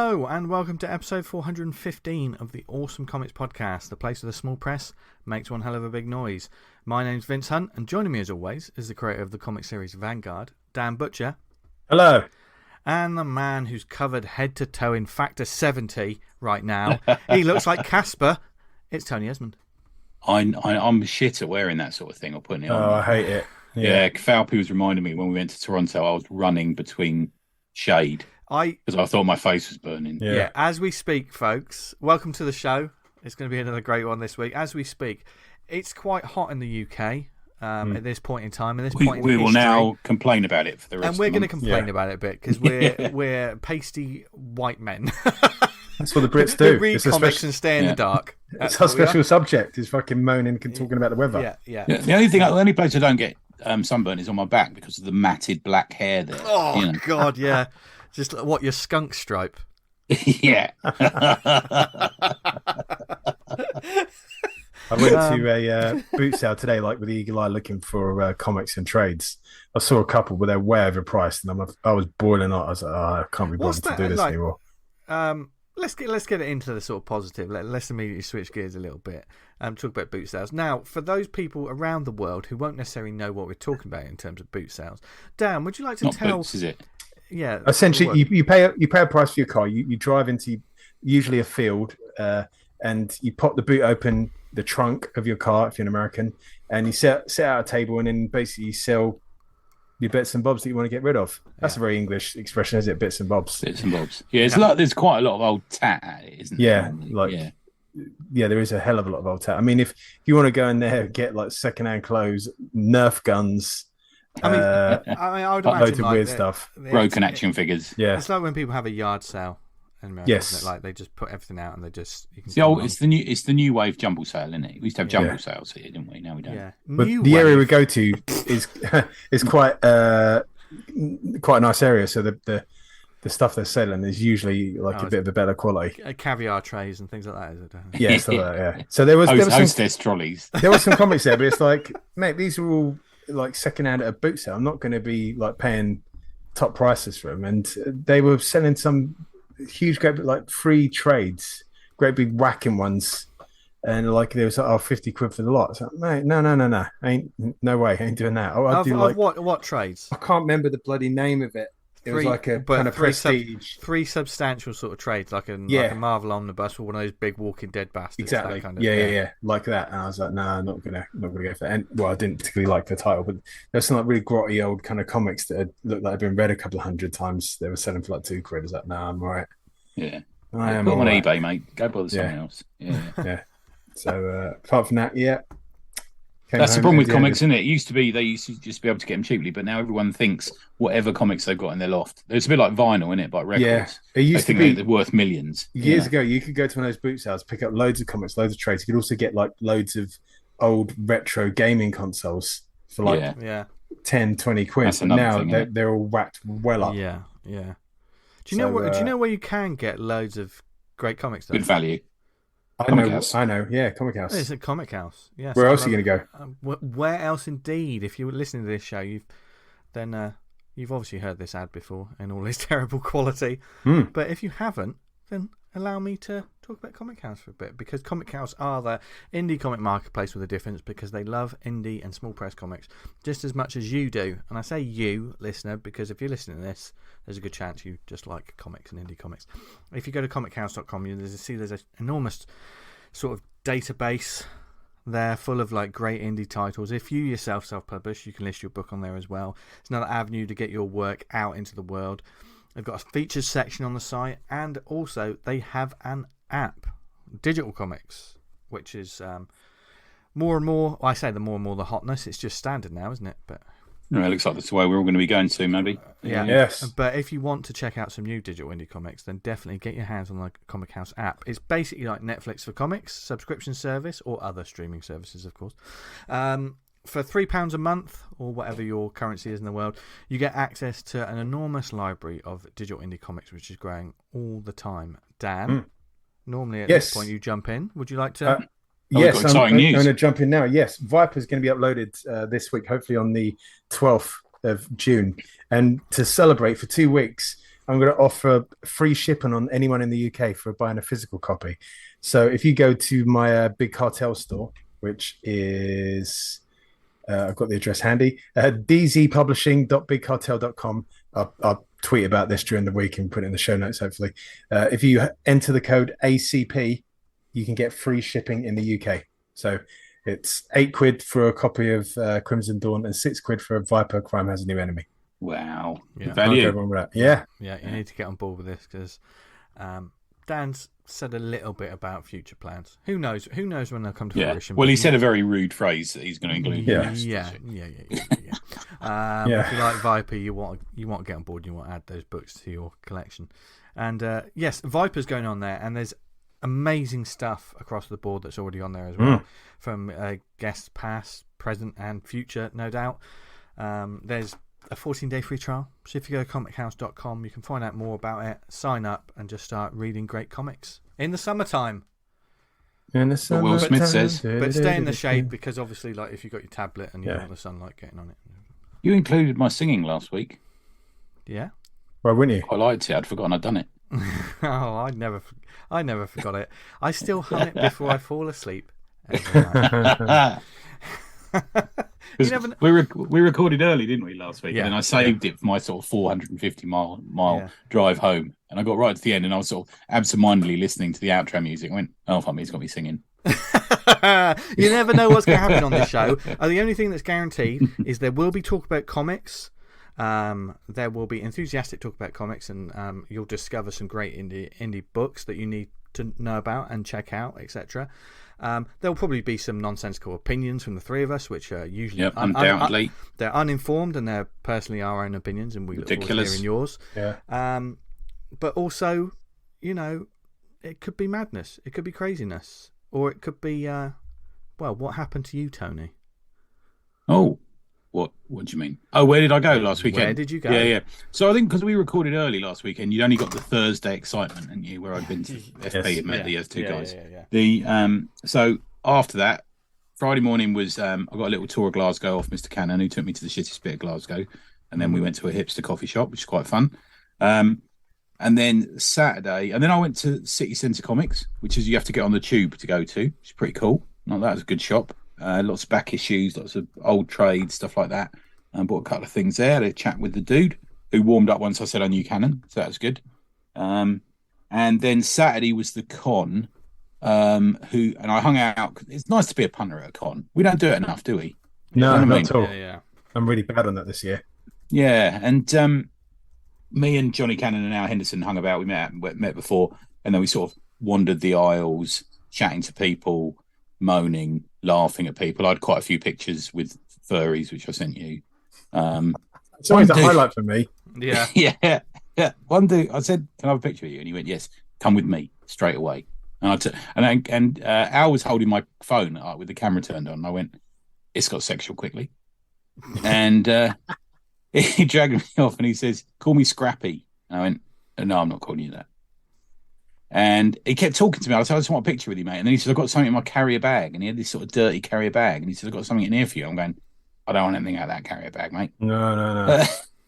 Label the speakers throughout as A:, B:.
A: Hello and welcome to episode 415 of the Awesome Comics Podcast, the place where the small press makes one hell of a big noise. My name's Vince Hunt, and joining me as always is the creator of the comic series Vanguard, Dan Butcher.
B: Hello.
A: And the man who's covered head to toe in Factor 70 right now. He looks like Casper. It's Tony Esmond.
C: I'm shit at wearing that sort of thing or putting it on.
B: Oh, I hate it.
C: Yeah, Falpy was reminding me when we went to Toronto, I was running between shade because I thought my face was burning.
A: Yeah, as we speak, folks, welcome to the show. It's going to be another great one this week. As we speak, it's quite hot in the UK at this point in time.
C: We will now complain about it for the rest of the month.
A: And we're going to complain about it a bit because we're pasty white men.
B: That's what the Brits do.
A: We read comics and stay in the dark.
B: It's our special subject, is fucking moaning and talking about the weather.
A: Yeah.
C: The only place I don't get sunburn is on my back because of the matted black hair there.
A: Oh, God, yeah. Just what, your skunk stripe?
C: Yeah.
B: I went to a boot sale today, like with the eagle eye, looking for comics and trades. I saw a couple, but they're way overpriced, and I was boiling hot. I was like, I can't be bothered to do this anymore.
A: Let's get it into the sort of positive. Let's immediately switch gears a little bit and talk about boot sales. Now, for those people around the world who won't necessarily know what we're talking about in terms of boot sales, Dan, would you like to tell?
C: Boots, is it?
B: Yeah. Essentially, you pay a price for your car. You drive into usually a field, and you pop the boot open, the trunk of your car if you're an American, and you set out a table, and then basically you sell your bits and bobs that you want to get rid of. That's a very English expression, is it? Bits and bobs.
C: Bits and bobs. Yeah, there's quite a lot of old tat at it, isn't there?
B: Yeah, there is a hell of a lot of old tat. I mean, if you want to go in there and get like secondhand clothes, Nerf guns,
A: I would imagine
B: loads of weird stuff,
C: broken action figures.
B: Yeah,
A: it's like when people have a yard sale.
B: Yes,
A: like they just put everything out and they just.
C: It's the new wave jumble sale, isn't it? We used to have jumble sales here, didn't we? Now we don't.
A: Yeah,
B: but the area we go to is quite a nice area. So the stuff they're selling is usually like a bit of a better quality.
A: Caviar trays and things like that, is it?
B: Yeah, stuff like that, yeah. So there was
C: hostess trolleys.
B: There was some comics there, but it's like, mate, these are all like secondhand at a boot sale. I'm not going to be like paying top prices for them, and they were selling some huge, great, like free trades, great big whacking ones, and like there was like 50 quid for the lot. So, mate, no, no way, ain't doing that.
A: What trades?
B: I can't remember the bloody name of it. It was like a kind of prestige.
A: Three substantial sort of trades, like a Marvel omnibus or one of those big Walking Dead bastards.
B: Exactly.
A: That kind of,
B: yeah, like that. And I was like, no, I'm not gonna go for that. And well, I didn't particularly like the title, but there's some like really grotty old kind of comics that looked like they'd been read a couple of hundred times. They were selling for like 2 quid. I was like, no, I'm all right.
C: Yeah,
B: I am
C: put them on
B: right.
C: eBay, mate. Go bother someone else.
B: Yeah. So apart from that,
C: that's the problem with comics, isn't it? They used to just be able to get them cheaply, but now everyone thinks whatever comics they've got in their loft. It's a bit like vinyl, isn't it? Like records.
B: Yeah, it used to be
C: they're worth millions.
B: Years ago, you could go to one of those boot sales, pick up loads of comics, loads of trades. You could also get like loads of old retro gaming consoles for like 10, 20 quid.
C: That's
B: but
C: another
B: now
C: thing,
B: they're all whacked well up.
A: Yeah. Do you know where you can get loads of great comics?
C: Good value.
B: I know. Yeah, Comic House.
A: It's a Comic House. Yes.
B: Where else are you going to
A: go? Where else, indeed? If you were listening to this show, you've obviously heard this ad before in all its terrible quality. But if you haven't, then allow me to talk about Comic House for a bit, because Comic House are the indie comic marketplace with a difference, because they love indie and small press comics just as much as you do. And I say you, listener, because if you're listening to this, there's a good chance you just like comics and indie comics. If you go to comichouse.com, there's an enormous sort of database there full of like great indie titles. If you yourself self-publish, you can list your book on there as well. It's another avenue to get your work out into the world. They've got a features section on the site, and also they have an app, Digital Comics, which is more and more. Well, I say the more and more the hotness. It's just standard now, isn't it? But
C: it looks like that's the way we're all going to be going soon, maybe.
B: Yes.
A: But if you want to check out some new digital indie comics, then definitely get your hands on the Comic House app. It's basically like Netflix for comics, subscription service, or other streaming services, of course. For £3 a month, or whatever your currency is in the world, you get access to an enormous library of digital indie comics, which is growing all the time. Dan, normally at this point you jump in. Would you like to?
B: Yes, I'm going to jump in now. Yes, Viper's going to be uploaded this week, hopefully on the 12th of June. And to celebrate for 2 weeks, I'm going to offer free shipping on anyone in the UK for buying a physical copy. So if you go to my Big Cartel store, which is I've got the address handy, dzpublishing.bigcartel.com. I'll tweet about this during the week and put it in the show notes, hopefully. If you enter the code ACP, you can get free shipping in the UK. So it's £8 for a copy of Crimson Dawn and £6 for a Viper Crime Has a New Enemy.
C: Wow.
A: Yeah.
C: Value.
B: Yeah.
A: Yeah, you need to get on board with this because Dan's said a little bit about future plans. Who knows when they'll come to fruition.
C: Well, he said a very rude phrase that he's going to include.
A: Yeah. If you like Viper, you want to get on board. You want to add those books to your collection. And yes, Viper's going on there, and there's amazing stuff across the board that's already on there as well, from guests past, present, and future, no doubt. There's a 14-day free trial. So if you go to comichouse.com, you can find out more about it, sign up, and just start reading great comics in the summertime.
B: In the
C: summertime. Will Smith says.
A: But stay in the shade because obviously, like if you've got your tablet and you don't want the sunlight getting on it.
C: You included my singing last week.
A: Yeah.
B: Why wouldn't you?
C: I liked it. I'd forgotten I'd done it.
A: Oh, I never forgot it. I still hum it before I fall asleep.
C: We recorded early, didn't we, last week? Yeah. And then I saved it for my sort of 450 mile drive home. And I got right to the end and I was sort of absentmindedly listening to the outro music. I went, oh, fuck me, he's got me singing.
A: You never know what's going to happen on this show. The only thing that's guaranteed is there will be talk about comics. There will be enthusiastic talk about comics, and you'll discover some great indie books that you need to know about and check out, etc. There'll probably be some nonsensical opinions from the three of us, which are usually
C: undoubtedly
A: they're uninformed and they're personally our own opinions, and we look forward to hearing yours.
B: Yeah.
A: But also, it could be madness, it could be craziness, or it could be what happened to you, Tony?
C: Oh. What do you mean? Oh, where did I go last weekend?
A: Where did you go?
C: Yeah. So I think because we recorded early last weekend, you'd only got the Thursday excitement, and you where I'd been to FP and met the two guys. Yeah. So after that, Friday morning was I got a little tour of Glasgow off Mr. Cannon, who took me to the shittest bit of Glasgow, and then we went to a hipster coffee shop, which is quite fun. And then Saturday, and then I went to City Centre Comics, which is you have to get on the tube to go to, which is pretty cool. That was a good shop. Lots of back issues, lots of old trades, stuff like that. And bought a couple of things there. Had a chat with the dude who warmed up once I said I knew Cannon, so that was good. And then Saturday was the con, and I hung out. It's nice to be a punter at a con. We don't do it enough, do we?
B: No, not at all.
A: Yeah.
B: I'm really bad on that this year.
C: Yeah, and me and Johnny Cannon and Al Henderson hung about. We met before, and then we sort of wandered the aisles, chatting to people, moaning, laughing at people. I had quite a few pictures with furries, which I sent you.
B: It's always a highlight for me.
A: Yeah.
C: Yeah. One dude, I said, "Can I have a picture of you?" And he went, "Yes, come with me straight away." And Al was holding my phone with the camera turned on. And I went, "It's got sexual quickly," and he dragged me off and he says, "Call me Scrappy." And I went, "No, I'm not calling you that." And he kept talking to me. I said, "I just want a picture with you, mate." And then he said, "I've got something in my carrier bag." And he had this sort of dirty carrier bag. And he said, "I've got something in here for you." I'm going, "I don't want anything out of that carrier bag, mate."
B: No.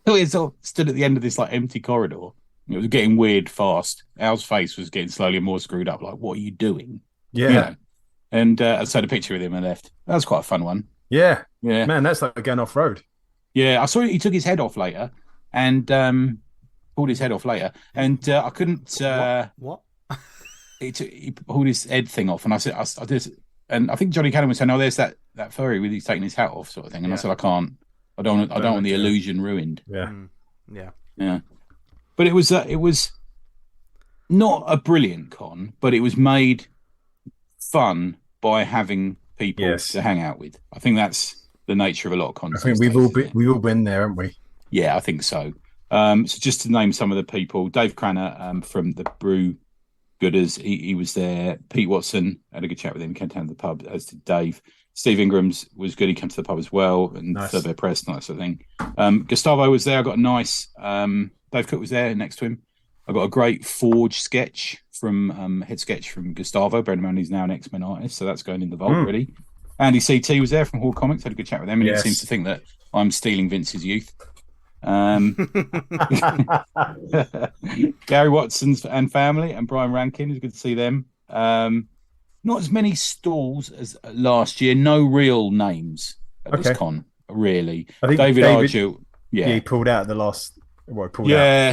C: We sort of stood at the end of this like empty corridor. It was getting weird fast. Al's face was getting slowly more screwed up. Like, what are you doing?
B: Yeah.
C: And I took a picture with him and left. That was quite a fun one.
B: Yeah. Man, that's like going off road.
C: Yeah, I saw he took his head off later and pulled his head off later. And I couldn't...
A: What?
C: He pulled his head thing off, and I said, I did, and I think Johnny Cannon was saying, "Oh, there's that furry with he's taking his hat off, sort of thing." And I said, "I can't. I don't want the illusion ruined."
B: Yeah.
C: Yeah. But it was not a brilliant con, but it was made fun by having people to hang out with. I think that's the nature of a lot of cons.
B: I think we've all been there, haven't we?
C: Yeah, I think so. So just to name some of the people, Dave Cranner from the Brew Gooders, he was there. Pete Watson, had a good chat with him, came down to the pub, as did Dave. Steve Ingram's was good, he came to the pub as well, and Thurber Press, and that sort of thing. Gustavo was there, I got a nice, Dave Cook was there next to him. I got a great Forge sketch from, head sketch from Gustavo, bearing in mind he's now an X-Men artist, so that's going in the vault already. Andy CT was there from Hall Comics, had a good chat with him, and he seems to think that I'm stealing Vince's youth. Gary Watson's and family and Brian Rankin. It was good to see them. Not as many stalls as last year. No real names at this con, really.
B: I think
C: David Archer.
B: Yeah, he pulled out the last. Well,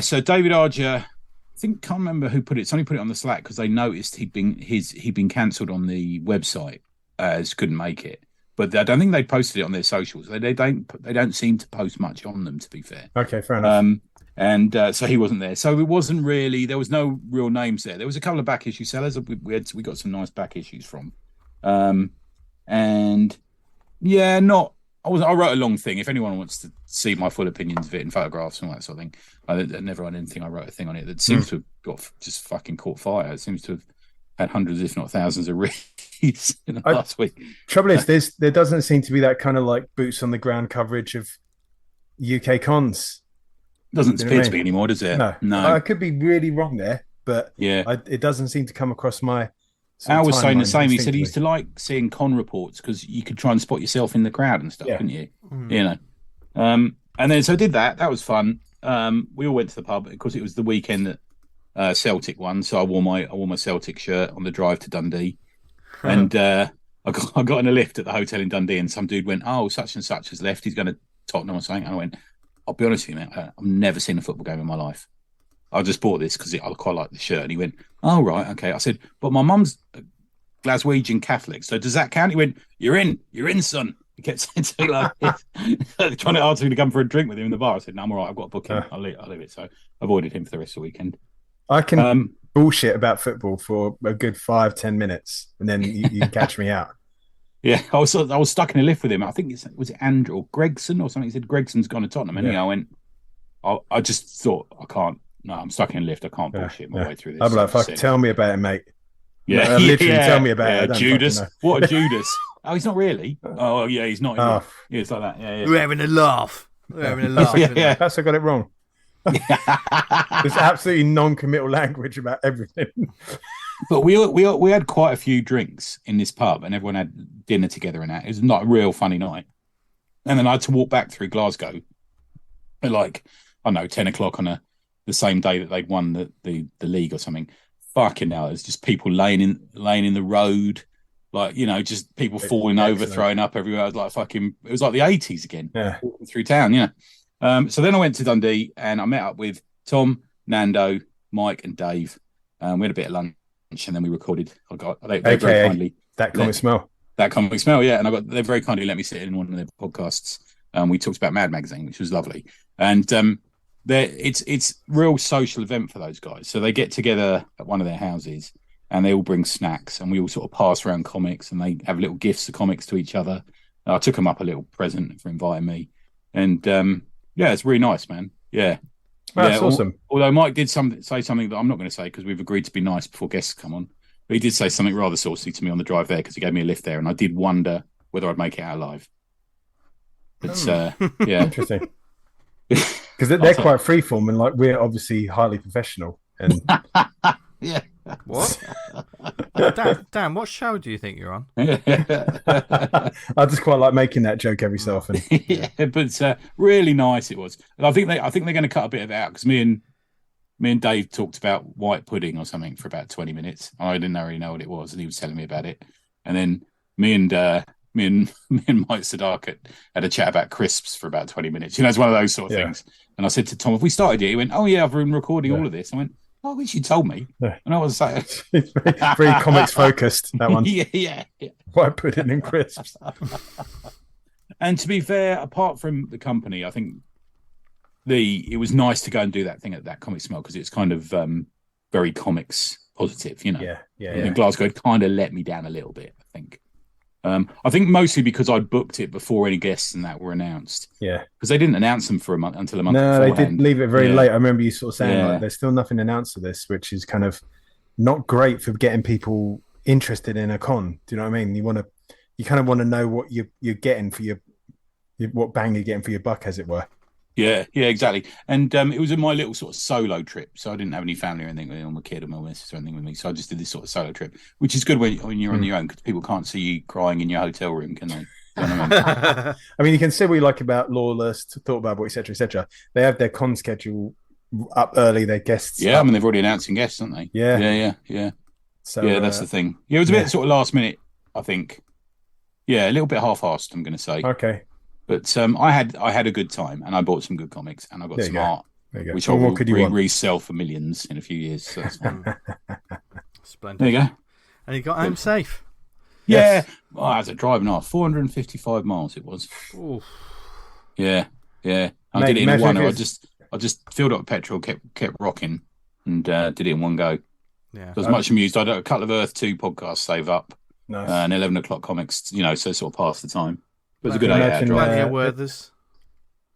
C: so David Archer. I think can't remember who put it. Somebody put it on the Slack because they noticed he'd been cancelled on the website as couldn't make it. But I don't think they posted it on their socials. They don't seem to post much on them, to be fair.
B: Okay, fair enough.
C: So he wasn't there. So it wasn't really. There was no real names there. There was a couple of back issue sellers. We got some nice back issues from. And yeah, not. I wrote a long thing. If anyone wants to see my full opinions of it in photographs and all that sort of thing, I never on anything. I wrote a thing on it that seems to have got just fucking caught fire. It seems to have had hundreds, if not thousands, of reads in the last week.
B: Trouble is, there doesn't seem to be that kind of like boots on the ground coverage of UK cons.
C: Doesn't appear to be anymore, does it?
B: No. I could be really wrong there, but
C: yeah,
B: it doesn't seem to come across my.
C: Al was saying the same. He said he used to like seeing con reports because you could try and spot yourself in the crowd and stuff, couldn't you? You know. And then so I did that. That was fun. We all went to the pub because it was the weekend that Celtic won. So I wore my Celtic shirt on the drive to Dundee, and I got in a lift at the hotel in Dundee, and some dude went, "Oh, such and such has left. He's going to Tottenham or something." And I went, "I'll be honest with you, mate. I've never seen a football game in my life. I just bought this because I quite like the shirt." And he went, "Oh, right, okay." I said, "But my mum's Glaswegian Catholic, so does that count?" He went, You're in, son." He kept saying to me like trying to ask me to come for a drink with him in the bar. I said, "No, I'm all right. I've got a booking. I'll leave it." So I avoided him for the rest of the weekend.
B: I can bullshit about football for a good 5-10 minutes, and then you can catch me out.
C: Yeah, I was stuck in a lift with him. I think was it Andrew or Gregson or something. He said Gregson's gone to Tottenham, and I went. I just thought I can't. No, I'm stuck in a lift. I can't bullshit my way through this.
B: I'd be like, "Fuck, tell me about it, mate."
C: Yeah,
B: literally tell me about it.
C: Judas. What a Judas. Oh, he's not really. Oh, yeah, he's not. Yeah, it's like that. Yeah.
A: We're having a laugh.
B: Yeah. Perhaps I got it wrong. There's absolutely non-committal language about everything.
C: But we had quite a few drinks in this pub, and everyone had dinner together and that. It was not a real funny night. And then I had to walk back through Glasgow at like, I don't know, 10 o'clock on the same day that they'd won the league or something. Fucking hell, there's just people laying in the road, like, you know, just people falling over, throwing up everywhere. It was like the 80s again, walking through town, So then I went to Dundee and I met up with Tom, Nando, Mike, and Dave. We had a bit of lunch and then we recorded. They very kindly
B: that comic smell.
C: That comic smell, yeah. And they very kindly let me sit in one of their podcasts. We talked about Mad Magazine, which was lovely. And it's real social event for those guys. So they get together at one of their houses and they all bring snacks and we all sort of pass around comics and they have little gifts of comics to each other. I took them up a little present for inviting me. And it's really nice, man. Yeah.
B: That's awesome.
C: Although Mike did say something that I'm not going to say because we've agreed to be nice before guests come on. But he did say something rather saucy to me on the drive there because he gave me a lift there and I did wonder whether I'd make it out alive. But yeah.
B: Interesting. Because they're quite freeform and like we're obviously highly professional. And
C: yeah.
A: What? Dan, what show do you think you're on?
B: I just quite like making that joke every so often.
C: Yeah, but really nice it was. And I think they're going to cut a bit of it out because me and Dave talked about white pudding or something for about 20 minutes. I didn't really know what it was, and he was telling me about it. And then me and Mike Sadak had a chat about crisps for about 20 minutes. You know, it's one of those sort of things. And I said to Tom, "Have we started yet?" He went, "Oh yeah, I've been recording all of this." I went, "Oh, I wish you told me."
B: Yeah.
C: And I was like,
B: it's very comics focused, that one.
C: Yeah.
B: White pudding and crisps.
C: And to be fair, apart from the company, I think it was nice to go and do that thing at that comic smell because it's kind of very comics positive, you know.
B: Yeah.
C: In Glasgow, it kind of let me down a little bit, I think. I think mostly because I'd booked it before any guests and that were announced.
B: Yeah.
C: Because they didn't announce them for a month until a month
B: No,
C: beforehand.
B: they did leave it very late. I remember you sort of saying like there's still nothing announced for this, which is kind of not great for getting people interested in a con. Do you know what I mean? You kind of want to know what you're getting for what bang you're getting for your buck, as it were.
C: Yeah, exactly. And it was in my little sort of solo trip, so I didn't have any family or anything with me, or my kid or my missus or anything with me. So I just did this sort of solo trip, which is good when you're on your own because people can't see you crying in your hotel room, can they? You know what I mean?
B: I mean, you can say what you like about Lawless, Thought Bubble, etc., etc. They have their con schedule up early. Their guests.
C: Yeah, I mean they've already announced guests, haven't they?
B: Yeah.
C: So that's the thing. Yeah, it was a bit sort of last minute, I think. Yeah, a little bit half-assed, I'm going to say.
B: Okay.
C: But I had a good time, and I bought some good comics, and I got some art, which I will resell for millions in a few years. So that's fine.
A: Splendid.
C: There you go.
A: And you got home safe.
C: Yeah. Yes. Oh, I was driving off 455 miles. It was.
A: Oof.
C: Yeah. I did it in one. I just filled up petrol, kept rocking, and did it in one go.
A: Yeah.
C: I was much amused. I did a couple of Earth 2 podcasts save up,
B: nice.
C: And 11 o'clock comics. So sort of pass the time. It was a good 8-hour drive.
A: Werthers.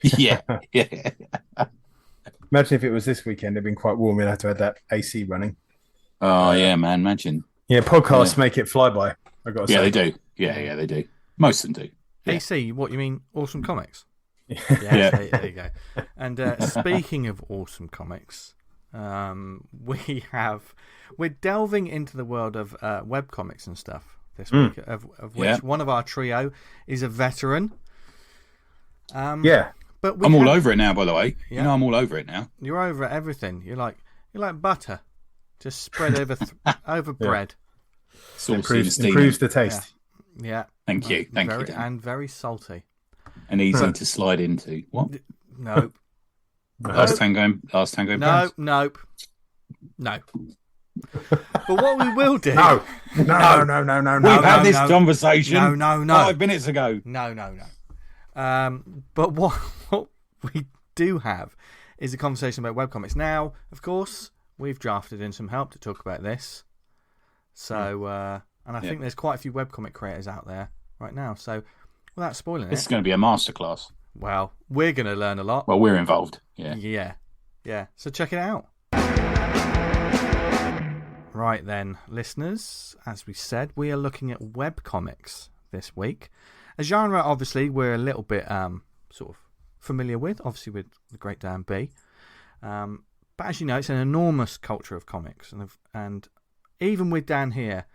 C: Yeah.
B: Imagine if it was this weekend. It'd been quite warm. You'd have to have that AC running.
C: Oh yeah, man! Imagine.
B: Yeah, podcasts make it fly by. I got to say.
C: They do. Yeah, they do. Most of them do. Yeah.
A: AC, what you mean? Awesome Comics.
C: Yeah.
A: There you go. And speaking of awesome comics, we're delving into the world of webcomics and stuff this week, of which one of our trio is a veteran. But
C: I'm all over it now, by the way. Yeah. I'm all over it now.
A: You're over everything. You're like butter, just spread over bread.
B: Improves the taste.
A: Yeah.
C: Thank you. Thank you. Dan.
A: And very salty.
C: And easy to slide into. What?
A: Nope.
C: Last tango.
A: Nope. No. But what we will do.
B: No.
C: We've had this conversation.
A: No.
C: 5 minutes ago.
A: No. But what we do have is a conversation about webcomics. Now, of course, we've drafted in some help to talk about this. So, and I think there's quite a few webcomic creators out there right now. So, without spoiling
C: this is going to be a masterclass.
A: Well, we're going to learn a lot.
C: Well, we're involved. Yeah.
A: So check it out. Right then, listeners, as we said, we are looking at webcomics this week. A genre, obviously, we're a little bit sort of familiar with, obviously with the great Dan B. But as you know, it's an enormous culture of comics. And even with Dan here,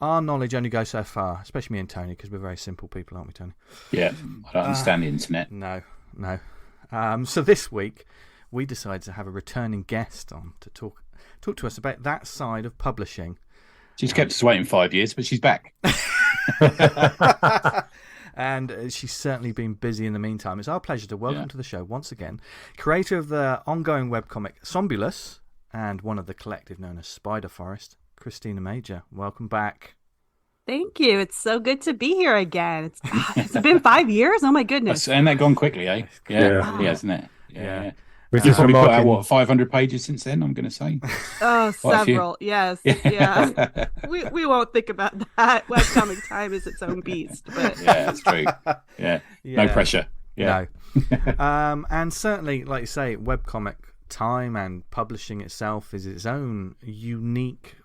A: our knowledge only goes so far, especially me and Tony, because we're very simple people, aren't we, Tony?
C: Yeah, I don't understand the internet.
A: No. So this week, we decided to have a returning guest on to talk to us about that side of publishing.
C: She's kept us waiting 5 years, but she's back.
A: And she's certainly been busy in the meantime. It's our pleasure to welcome to the show once again, creator of the ongoing webcomic Sombulus and one of the collective known as Spiderforest, Christina Major. Welcome back.
D: Thank you. It's so good to be here again. It's been 5 years. Oh my goodness!
C: And that gone quickly, eh? Yeah, isn't it? Yeah.
B: We've
C: probably put out 500 pages since then. I'm going to say.
D: Oh, several. Yes. Yeah. we won't think about that. Webcomic time is its own beast. But
C: yeah, that's true. Yeah. No pressure. Yeah.
A: No. And certainly, like you say, webcomic time and publishing itself is its own unique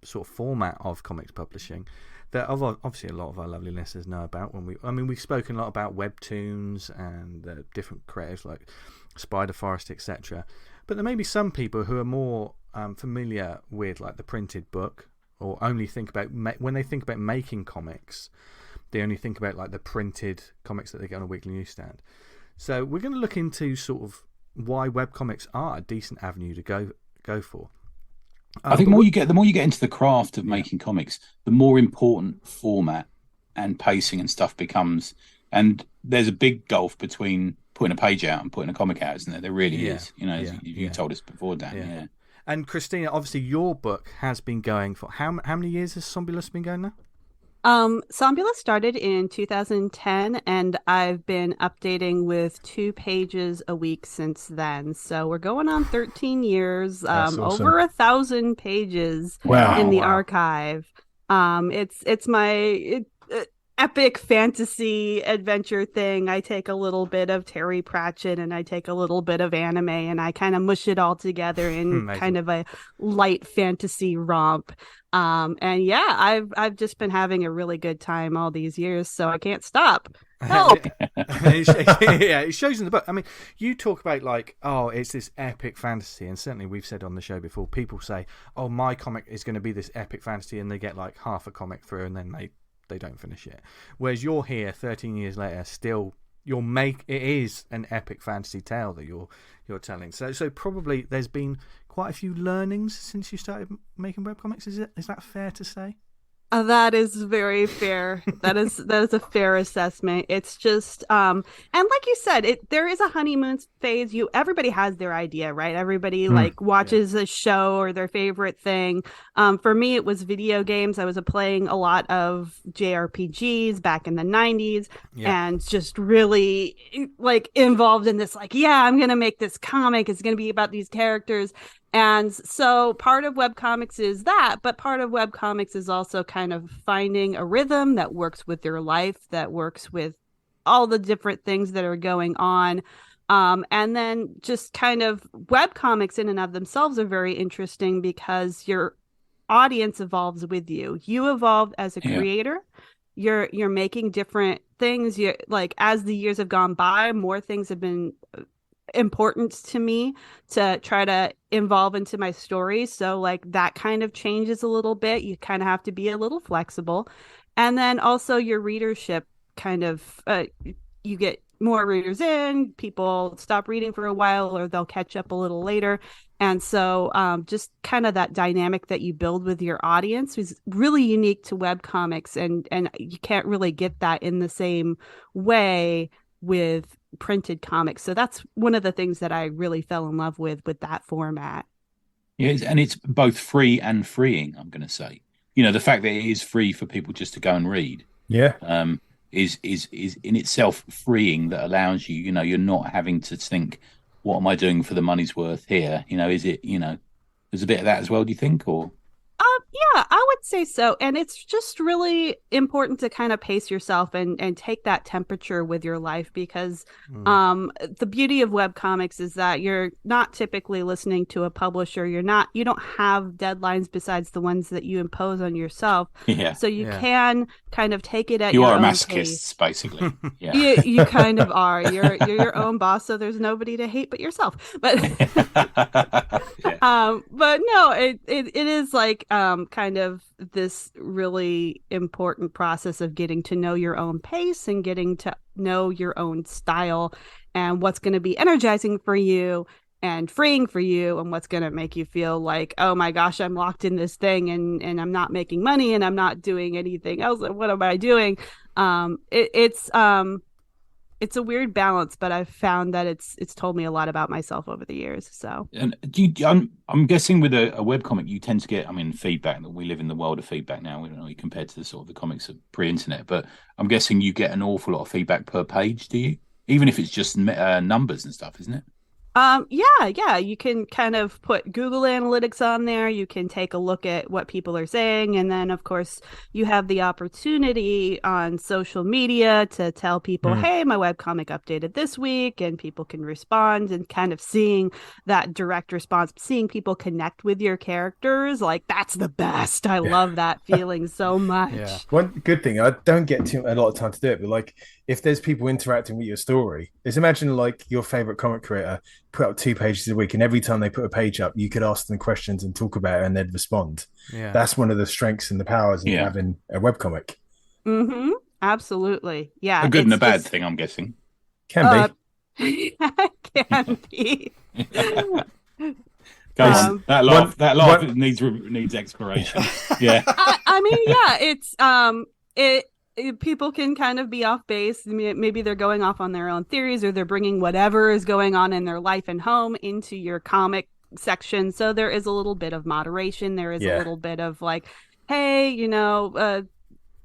A: sort of format of comics publishing that obviously a lot of our lovely listeners know about. We've spoken a lot about webtoons and different creators like Spiderforest, etc. But there may be some people who are more familiar with like the printed book, or only think about when they think about making comics, they only think about like the printed comics that they get on a weekly newsstand. So we're going to look into sort of why webcomics are a decent avenue to go for.
C: I think the more you get into the craft of making comics, the more important format and pacing and stuff becomes. And there's a big gulf between putting a page out and putting a comic out, isn't there? There really is. You told us before, Dan. Yeah.
A: And Christina, obviously your book has been going for how many years has Sombulus been going now?
D: Sombulus started in 2010, and I've been updating with 2 pages a week since then. So we're going on 13 years, awesome. Over 1,000 pages in the archive. It's my epic fantasy adventure thing. I take a little bit of Terry Pratchett and I take a little bit of anime, and I kind of mush it all together in kind of a light fantasy romp. And yeah, I've just been having a really good time all these years, so I can't stop. Help!
A: It shows in the book. I mean, you talk about like, oh, it's this epic fantasy, and certainly we've said on the show before, people say, oh, my comic is going to be this epic fantasy, and they get like half a comic through, and then they don't finish it. Whereas you're here 13 years later, still it is an epic fantasy tale that you're telling. So probably there's been quite a few learnings since you started making webcomics. Is that fair to say?
D: That is very fair. That is a fair assessment. It's just and like you said, there is a honeymoon phase. Everybody has their idea, right? Everybody like watches a show or their favorite thing. For me, it was video games. I was playing a lot of JRPGs back in the 90s and just really like involved in this, like, I'm gonna make this comic. It's gonna be about these characters. And so part of webcomics is that, but part of webcomics is also kind of finding a rhythm that works with your life, that works with all the different things that are going on. And then just kind of webcomics in and of themselves are very interesting because your audience evolves with you. You evolve as a creator. You're making different things. You like, as the years have gone by, more things have been important to me to try to involve into my stories. So like that kind of changes a little bit. You kind of have to be a little flexible. And then also your readership kind of, you get more readers in, people stop reading for a while or they'll catch up a little later. And so just kind of that dynamic that you build with your audience is really unique to webcomics. And you can't really get that in the same way with printed comics. So that's one of the things that I really fell in love with that format.
C: Yeah, and it's both free and freeing, I'm going to say. The fact that it is free for people just to go and read. Is in itself freeing. That allows you, you're not having to think, what am I doing for the money's worth here? Is it, there's a bit of that as well, do you think? Or
D: yeah, I would say so. And it's just really important to kind of pace yourself and take that temperature with your life because the beauty of webcomics is that you're not typically listening to a publisher. You don't have deadlines besides the ones that you impose on yourself. So you can kind of take it at your own pace.
C: You are masochists, basically.
D: You kind of are. You're your own boss, so there's nobody to hate but yourself. But but no, it is like kind of this really important process of getting to know your own pace and getting to know your own style and what's going to be energizing for you and freeing for you and what's going to make you feel like, oh my gosh, I'm locked in this thing and I'm not making money and I'm not doing anything else. What am I doing? It's a weird balance, but I've found that it's told me a lot about myself over the years. So,
C: and I'm guessing with a webcomic, you tend to get, feedback. That we live in the world of feedback now. We don't know compared to the sort of the comics of pre-internet, but I'm guessing you get an awful lot of feedback per page. Do you? Even if it's just numbers and stuff, isn't it?
D: Yeah. You can kind of put Google Analytics on there. You can take a look at what people are saying. And then, of course, you have the opportunity on social media to tell people, hey, my webcomic updated this week, and people can respond and kind of seeing that direct response, seeing people connect with your characters. Like, that's the best. I love that feeling so much.
B: Yeah. One good thing, I don't get a lot of time to do it, but like if there's people interacting with your story, just imagine like your favorite comic creator put up 2 pages a week, and every time they put a page up, you could ask them questions and talk about it, and they'd respond. That's one of the strengths and the powers of having a webcomic.
D: Absolutely. Yeah.
C: A good and a bad thing, I'm guessing.
B: Can be.
D: Can be.
C: Go on. That laugh needs exploration. Yeah.
D: It's people can kind of be off base. Maybe they're going off on their own theories, or they're bringing whatever is going on in their life and home into your comic section. So there is a little bit of moderation. There is a little bit of like, hey,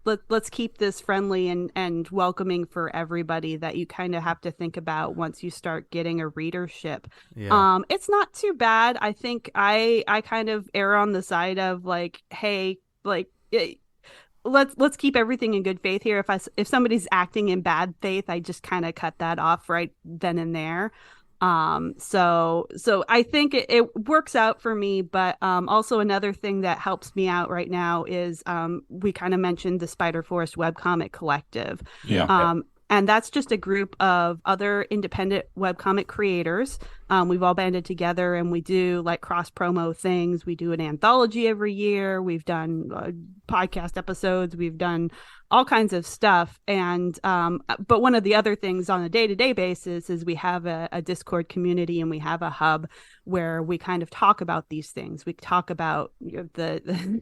D: let's keep this friendly and welcoming for everybody, that you kind of have to think about once you start getting a readership. It's not too bad. I think I kind of err on the side of like, hey, like let's keep everything in good faith here. If somebody's acting in bad faith, I just kind of cut that off right then and there. So I think it works out for me, but also another thing that helps me out right now is we kind of mentioned the Spiderforest Webcomic Collective. And that's just a group of other independent webcomic creators We've all banded together and we do like cross promo things. We do an anthology every year. We've done podcast episodes. We've done all kinds of stuff. And but one of the other things on a day-to-day basis is we have a Discord community and we have a hub where we kind of talk about these things. We talk about the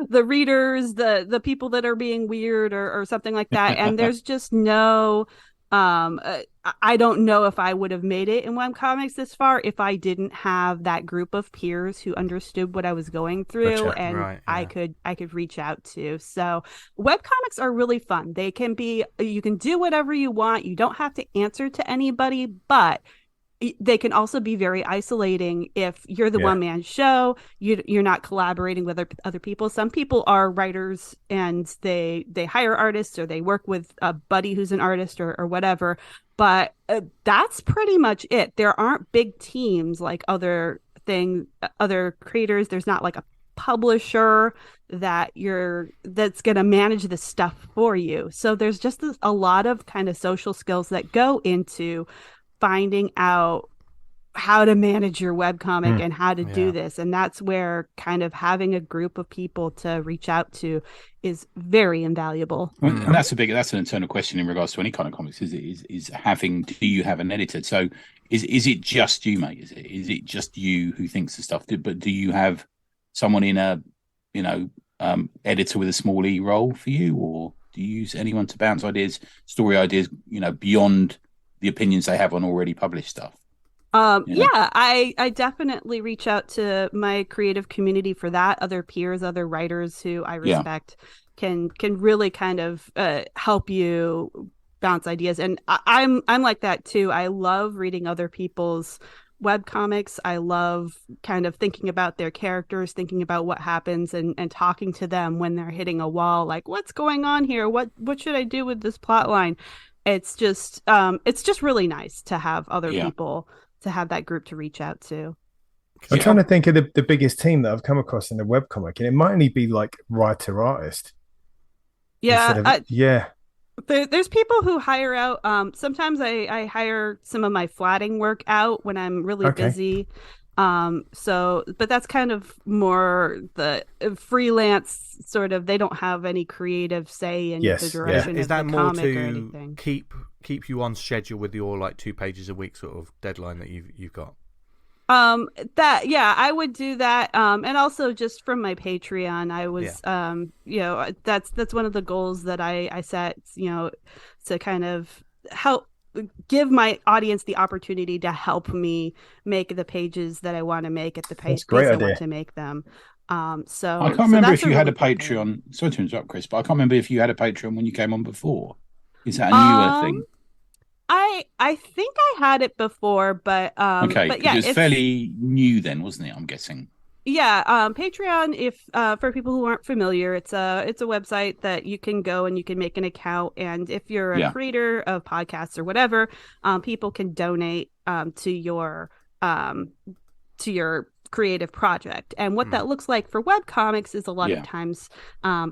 D: the readers, the people that are being weird or something like that. And there's just no I don't know if I would have made it in webcomics this far if I didn't have that group of peers who understood what I was going through and I could reach out to. So webcomics are really fun. They can be, you can do whatever you want. You don't have to answer to anybody, but they can also be very isolating if you're the one-man show. You're not collaborating with other people. Some people are writers and they hire artists or they work with a buddy who's an artist or whatever. But that's pretty much it. There aren't big teams like other creators. There's not like a publisher that's going to manage the stuff for you. So there's just a lot of kind of social skills that go into finding out how to manage your webcomic and how to do this. And that's where kind of having a group of people to reach out to is very invaluable.
C: Well, and that's an internal question in regards to any kind of comics is having, do you have an editor? So is it just you, mate? Is it just you who thinks the stuff? But do you have someone in a, editor with a small E role for you? Or do you use anyone to bounce ideas, story ideas, beyond the opinions they have on already published stuff?
D: I definitely reach out to my creative community for that. Other peers, other writers who I respect can really kind of help you bounce ideas. And I'm like that too. I love reading other people's webcomics. I love kind of thinking about their characters, thinking about what happens and talking to them when they're hitting a wall, like what's going on here? What should I do with this plot line? It's just really nice to have other people, to have that group to reach out to.
B: I'm trying to think of the biggest team that I've come across in the webcomic, and it might only be like writer-artist.
D: There's people who hire out. Sometimes I hire some of my flatting work out when I'm really busy. But that's kind of more the freelance sort of, they don't have any creative say in the direction of the comic or anything.
A: Keep you on schedule with your like 2 pages a week sort of deadline that you've got?
D: I would do that. And also just from my Patreon, I was that's one of the goals that I set, to kind of help give my audience the opportunity to help me make the pages that I want to make at the pace I want to make them. So
C: I can't remember if you had a Patreon. Sorry to interrupt, Chris, but I can't remember if you had a Patreon when you came on before. Is that a newer thing?
D: I think I had it before, but
C: it's fairly new then, wasn't it? I'm guessing.
D: Yeah, Patreon, if for people who aren't familiar, it's a website that you can go and you can make an account, and if you're a creator of podcasts or whatever, people can donate to your creative project. And what that looks like for webcomics is a lot of times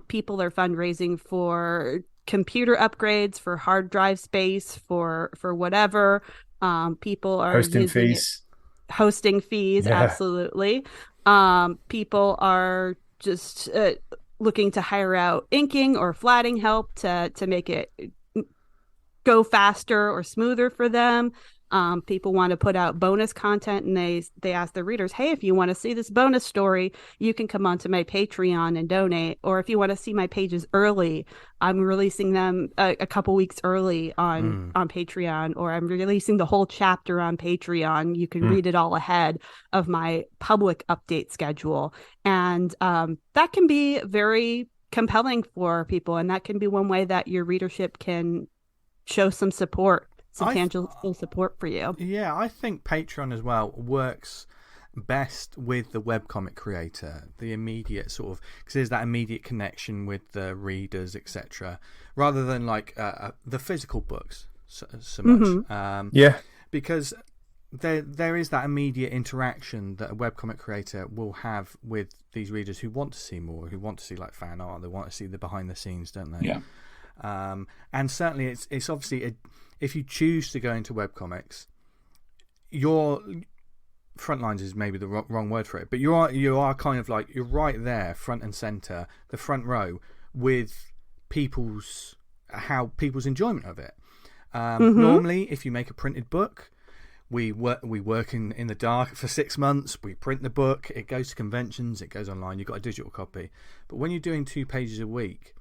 D: people are fundraising for computer upgrades, for hard drive space, for whatever. People are
B: hosting fees.
D: Absolutely. People are just looking to hire out inking or flatting help to make it go faster or smoother for them. People want to put out bonus content, and they ask their readers, hey, if you want to see this bonus story, you can come onto my Patreon and donate. Or if you want to see my pages early, I'm releasing them a couple weeks early on Patreon, or I'm releasing the whole chapter on Patreon. You can read it all ahead of my public update schedule. And that can be very compelling for people. And that can be one way that your readership can show some support. Some tangible support for you.
A: Yeah, I think Patreon as well works best with the webcomic creator, the immediate sort of, because there's that immediate connection with the readers, etc., rather than like the physical books so much. Because there is that immediate interaction that a webcomic creator will have with these readers who want to see more, who want to see like fan art, they want to see the behind the scenes, don't they?
C: Yeah.
A: And certainly it's obviously if you choose to go into webcomics, you're front lines is maybe the wrong word for it, but you are kind of like, you're right there, front and center, the front row, with people's enjoyment of it. Normally, if you make a printed book, we work in the dark for 6 months. We print the book, it goes to conventions, it goes online. You've got a digital copy. But when you're doing 2 pages a week,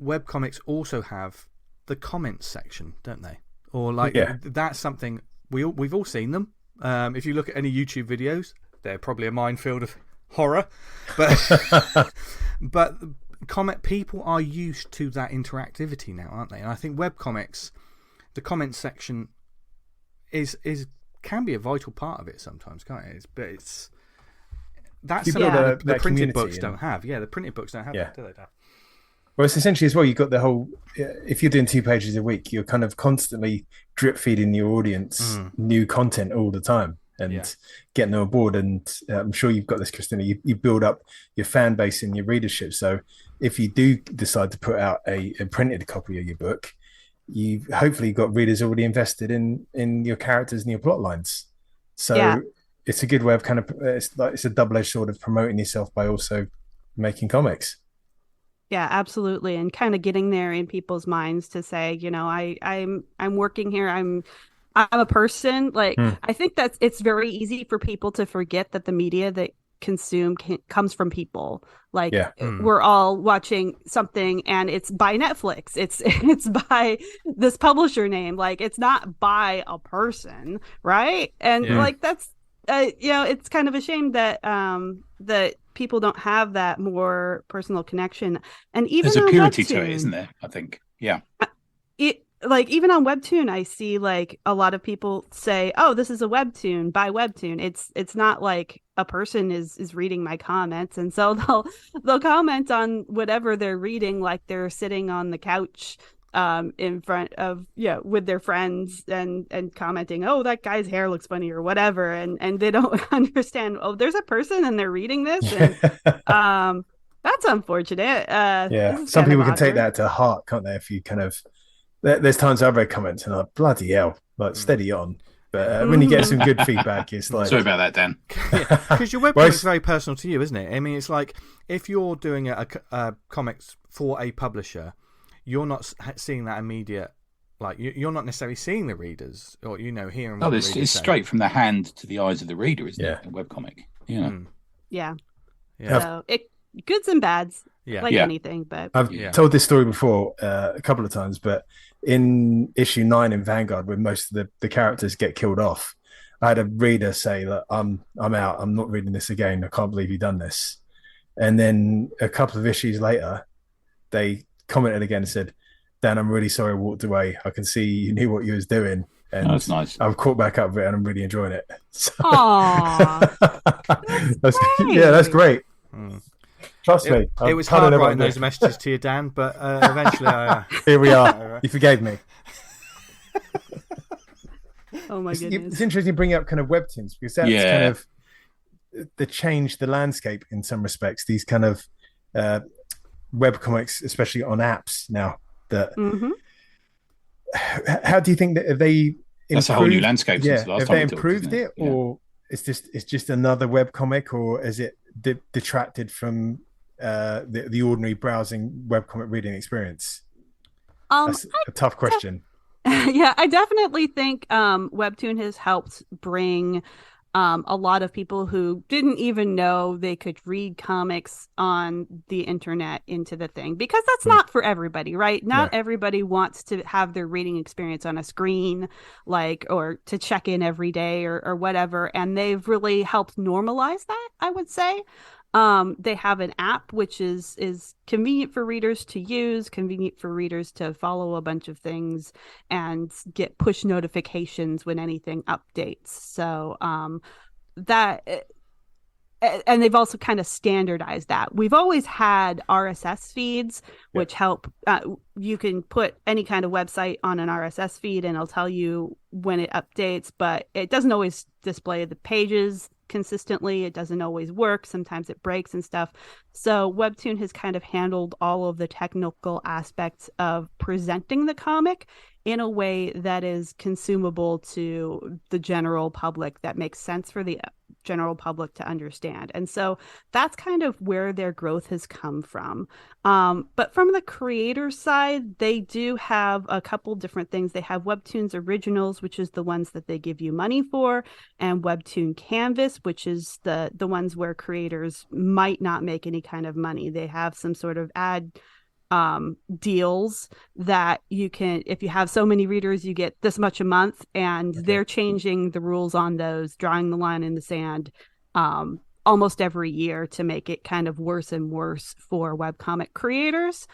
A: webcomics also have the comments section, don't they? Or like that's something we've all seen them. If you look at any YouTube videos, they're probably a minefield of horror, but people are used to that interactivity now, aren't they? And I think webcomics, the comments section can be a vital part of it sometimes, can't it? That's something that the printed books don't have. Yeah, the printed books don't have that, do they?
B: Well, it's essentially as well, you've got the whole, if you're doing 2 pages a week, you're kind of constantly drip feeding your audience new content all the time and getting them on board. And I'm sure you've got this, Christina, you build up your fan base and your readership. So if you do decide to put out a printed copy of your book, you've hopefully got readers already invested in your characters and your plot lines. So it's a good way of kind of, it's a double-edged sword of promoting yourself by also making comics.
D: Yeah, absolutely. And kind of getting there in people's minds to say, I'm working here. I'm a person. Like, I think it's very easy for people to forget that the media that consume comes from people. Like, we're all watching something and it's by Netflix. It's by this publisher name. Like, it's not by a person, right? And like, that's it's kind of a shame that that people don't have that more personal connection. And even
C: there's a purity to it, isn't there? I think,
D: even on Webtoon, I see like a lot of people say, "Oh, this is a Webtoon by Webtoon." It's not like a person is reading my comments, and so they'll comment on whatever they're reading, like they're sitting on the couch in front of with their friends and commenting, "Oh, that guy's hair looks funny," or whatever, and they don't understand, oh, there's a person and they're reading this, and that's unfortunate.
B: Some people can take that to heart, can't they? If you kind of, there's times I've read comments and I'm like, bloody hell, like steady on. But when you get some good feedback, it's like,
C: sorry about that, Dan.
A: Because your webcomic is very personal to you, isn't it? I mean, it's like if you're doing a comics for a publisher, you're not seeing that immediate, like you're not necessarily seeing the readers or hearing.
C: No, it's straight from the hand to the eyes of the reader, isn't it? A webcomic,
D: Yeah. So goods and bads, like anything. But
B: I've told this story before a couple of times, but in issue 9 in Vanguard, when most of the characters get killed off, I had a reader say that I'm out. I'm not reading this again. I can't believe you've done this. And then a couple of issues later, they commented again and said, "Dan, I'm really sorry I walked away. I can see you knew what you was doing." And
C: that's nice.
B: I've caught back up with it and I'm really enjoying it. So...
D: that's
B: great. Trust me.
A: It was hard writing those messages to you, Dan, but eventually
B: here we are. You forgave me.
D: Oh my goodness.
B: It's interesting bringing up kind of webtoons, because that's kind of the change the landscape in some respects. These kind of webcomics, especially on apps now. How do you think that they?
C: That's a whole new landscape. Since the last
B: have
C: time
B: they improved it, or it's just another webcomic, or is it detracted from the ordinary browsing webcomic reading experience? That's a tough question.
D: I definitely think Webtoon has helped bring a lot of people who didn't even know they could read comics on the internet into the thing, because that's not for everybody, right? Not everybody wants to have their reading experience on a screen, or to check in every day or whatever. And they've really helped normalize that, I would say. They have an app which is convenient for readers to use, convenient for readers to follow a bunch of things and get push notifications when anything updates. So and they've also kind of standardized that. We've always had RSS feeds, which help. You can put any kind of website on an RSS feed and it'll tell you when it updates, but it doesn't always display the pages consistently. It doesn't always work. Sometimes it breaks and stuff. So Webtoon has kind of handled all of the technical aspects of presenting the comic in a way that is consumable to the general public, that makes sense for the general public to understand. And so that's kind of where their growth has come from. But from the creator side, they do have a couple different things. They have Webtoons Originals, which is the ones that they give you money for, and Webtoon Canvas, which is the ones where creators might not make any kind of money. They have some sort of ad deals that you can, if you have so many readers, you get this much a month, and they're changing the rules on those, drawing the line in the sand almost every year to make it kind of worse and worse for webcomic creators.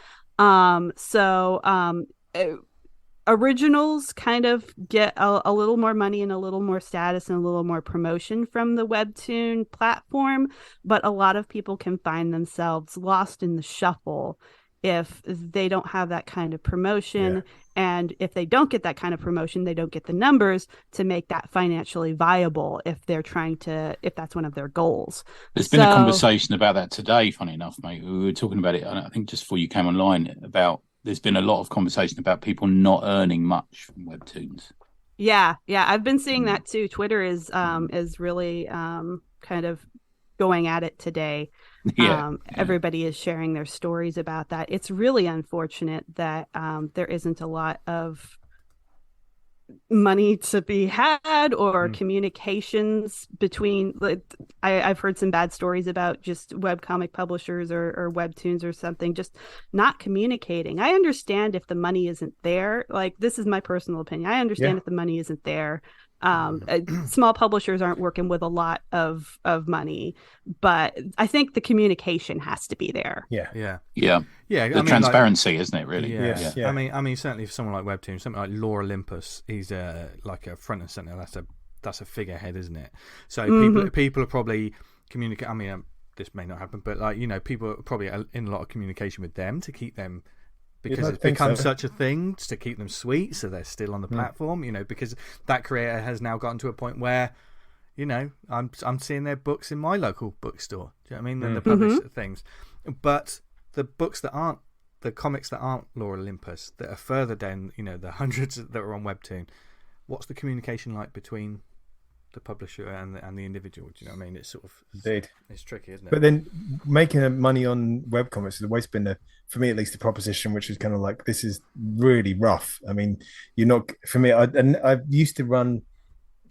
D: Originals kind of get a little more money and a little more status and a little more promotion from the Webtoon platform, but a lot of people can find themselves lost in the shuffle if they don't have that kind of promotion. And if they don't get that kind of promotion, they don't get the numbers to make that financially viable if they're trying to, if that's one of their goals.
C: There's been a conversation about that today, funny enough, mate. We were talking about it, I think just before you came online, about there's been a lot of conversation about people not earning much from Webtoons.
D: Yeah, I've been seeing that too. Twitter is really kind of going at it today. Everybody is sharing their stories about that. It's really unfortunate that there isn't a lot of money to be had or communications between, like, I've heard some bad stories about just webcomic publishers or Webtoons or something just not communicating. I understand if the money isn't there. Like, this is my personal opinion. I understand if the money isn't there. Small publishers aren't working with a lot of money, but I think the communication has to be there.
C: The transparency, isn't it, really?
A: I mean certainly for someone like Webtoon, something like Lore Olympus, he's like a front and center. That's a figurehead, isn't it? So people are probably communicate. I mean, this may not happen, but people are probably in a lot of communication with them to keep them, because it's become such a thing, to keep them sweet, so they're still on the platform, because that creator has now gotten to a point where, I'm seeing their books in my local bookstore. Do you know what I mean? The published things. But the books that aren't, the comics that aren't Lore Olympus, that are further down, the hundreds that are on Webtoon, what's the communication like between the publisher and the individual? Do you know what I mean? It's sort of,
B: indeed,
A: it's tricky, isn't it?
B: But then making money on webcomics has always been for me at least, the proposition, which is kind of like, this is really rough. I mean, you're not, for me, I used to run,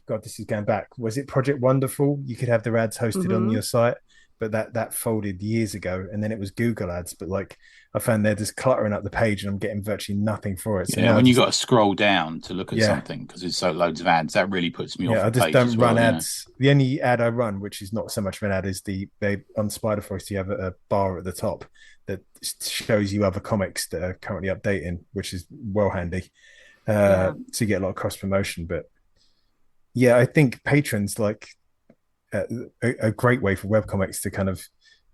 B: God, this is going back, was it Project Wonderful? You could have their ads hosted on your site, but that folded years ago, and then it was Google ads. But like, I found they're just cluttering up the page, and I'm getting virtually nothing for it. So
C: when you got to scroll down to look at something because it's so loads of ads, that really puts me off.
B: I just don't run ads. The only ad I run, which is not so much of an ad, is on Spiderforest you have a bar at the top that shows you other comics that are currently updating, which is well handy. So you get a lot of cross promotion. But I think patrons like a great way for webcomics to kind of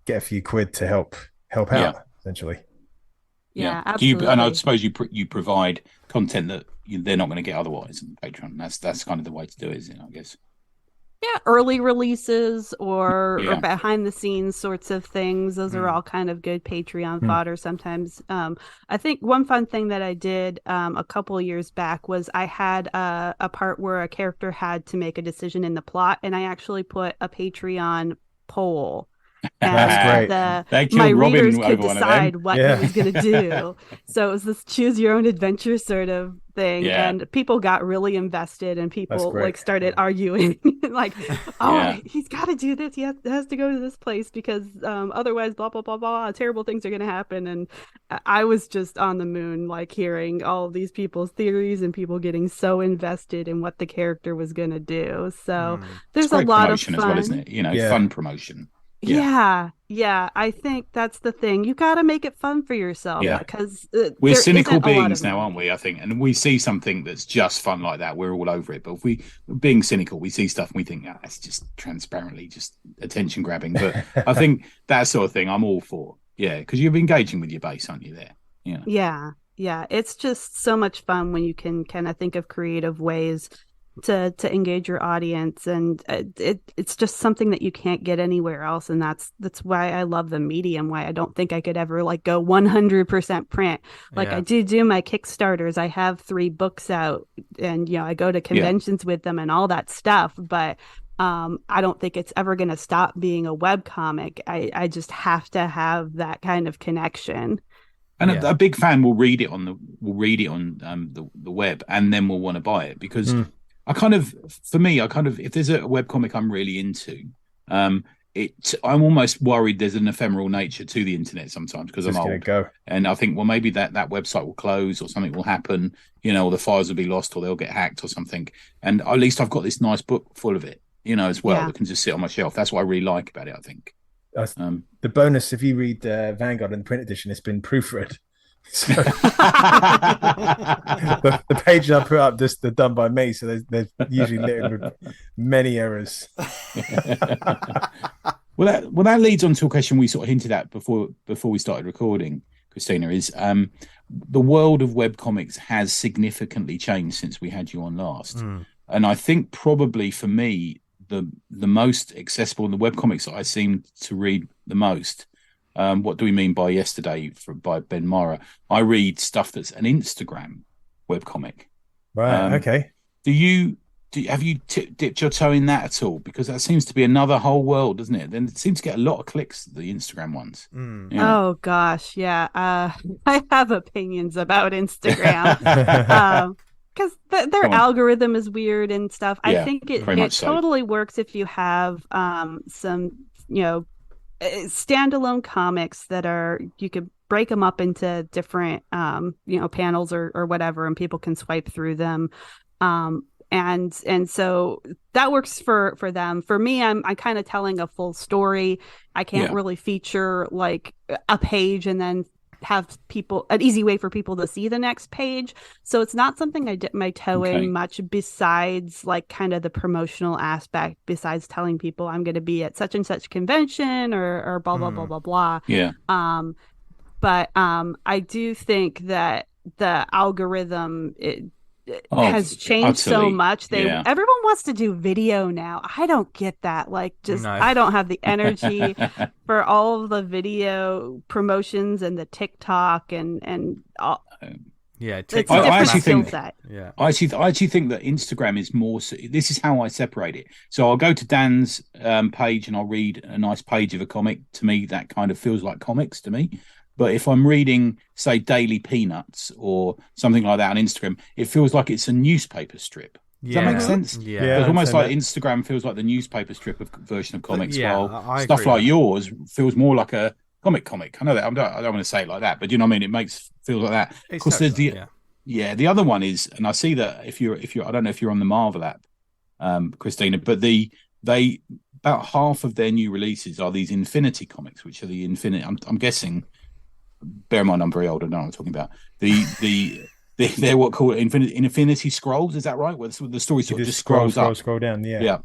B: get a few quid to help out, essentially.
D: Absolutely.
C: And I suppose you provide content that they're not going to get otherwise on Patreon. That's kind of the way to do it, isn't it, I guess?
D: Early releases or behind the scenes sorts of things. Those are all kind of good Patreon fodder sometimes. I think one fun thing that I did a couple of years back was I had a part where a character had to make a decision in the plot, and I actually put a Patreon poll.
B: That's
C: great.
D: My readers could decide what he was going to do. So it was this choose your own adventure sort of thing, and people got really invested, and people like started arguing, like, he's got to do this. He has to go to this place because otherwise, blah blah blah blah, terrible things are going to happen. And I was just on the moon, like hearing all of these people's theories and people getting so invested in what the character was going to do. So there's a lot of fun
C: as well, isn't it? Fun promotion.
D: Yeah. I think that's the thing. You got to make it fun for yourself, because
C: we're cynical beings now, aren't we? I think, and we see something that's just fun like that, we're all over it. But if we're being cynical, we see stuff and we think, it's just transparently just attention grabbing. But I think that sort of thing, I'm all for. Yeah, because you're engaging with your base, aren't you? There.
D: Yeah. It's just so much fun when you can kind of think of creative ways to engage your audience, and it's just something that you can't get anywhere else, and that's why I love the medium, why I don't think I could ever like go 100% print. Like I do my Kickstarters, I have 3 books out, and I go to conventions with them and all that stuff, but I don't think it's ever going to stop being a webcomic. I just have to have that kind of connection.
C: And a big fan will read it on the web, and then will want to buy it, because if there's a webcomic I'm really into, I'm almost worried there's an ephemeral nature to the internet sometimes, because I'm old. And I think, well, maybe that website will close, or something will happen, or the files will be lost, or they'll get hacked or something. And at least I've got this nice book full of it, as well, that can just sit on my shelf. That's what I really like about it, I think.
B: The bonus, if you read Vanguard and the print edition, it's been proofread. So the pages I put up they're done by me, so they're usually littered with many errors.
C: Well, that leads on to a question we sort of hinted at before we started recording, Christina, is the world of webcomics has significantly changed since we had you on last. And I think probably for me, the most accessible, and the webcomics that I seem to read the most, what do we mean by yesterday by Ben Mara? I read stuff that's an Instagram webcomic.
B: Right. Okay.
C: Have you dipped your toe in that at all? Because that seems to be another whole world, doesn't it? Then it seems to get a lot of clicks, the Instagram ones.
D: Oh gosh, yeah. I have opinions about Instagram. Because their algorithm is weird and stuff. I think it totally works if you have some, standalone comics that you could break them up into different, panels or whatever, and people can swipe through them. And so that works for them. For me, I'm kind of telling a full story. I can't really feature like a page and then have an easy way for people to see the next page. So it's not something I dip my toe in much, besides like kind of the promotional aspect, besides telling people I'm going to be at such and such convention or blah, blah, blah, blah, blah.
C: Yeah.
D: But I do think that the algorithm has changed so much. Everyone wants to do video now. I don't get that. I don't have the energy for all of the video promotions and the TikTok and all.
C: TikTok. I actually think that Instagram is more. This is how I separate it. So I'll go to Dan's page and I'll read a nice page of a comic. To me, that kind of feels like comics to me. But if I'm reading, say, Daily Peanuts or something like that on Instagram, it feels like it's a newspaper strip. Does that make sense?
A: Yeah.
C: It's almost like Instagram feels like the newspaper strip version of comics, while stuff like yours feels more like a comic. I know that I don't want to say it like that, but you know what I mean? It feels like that. Of course, there's the other one is, and I see that if you're I don't know if you're on the Marvel app, Christina, but they about half of their new releases are these Infinity comics, which are the Infinity. I'm guessing. Bear in mind, I'm very old. I don't know what I'm talking about. They're what called Infinity Scrolls. Is that right? Where the story sort of just scrolls
B: down.
C: Yeah.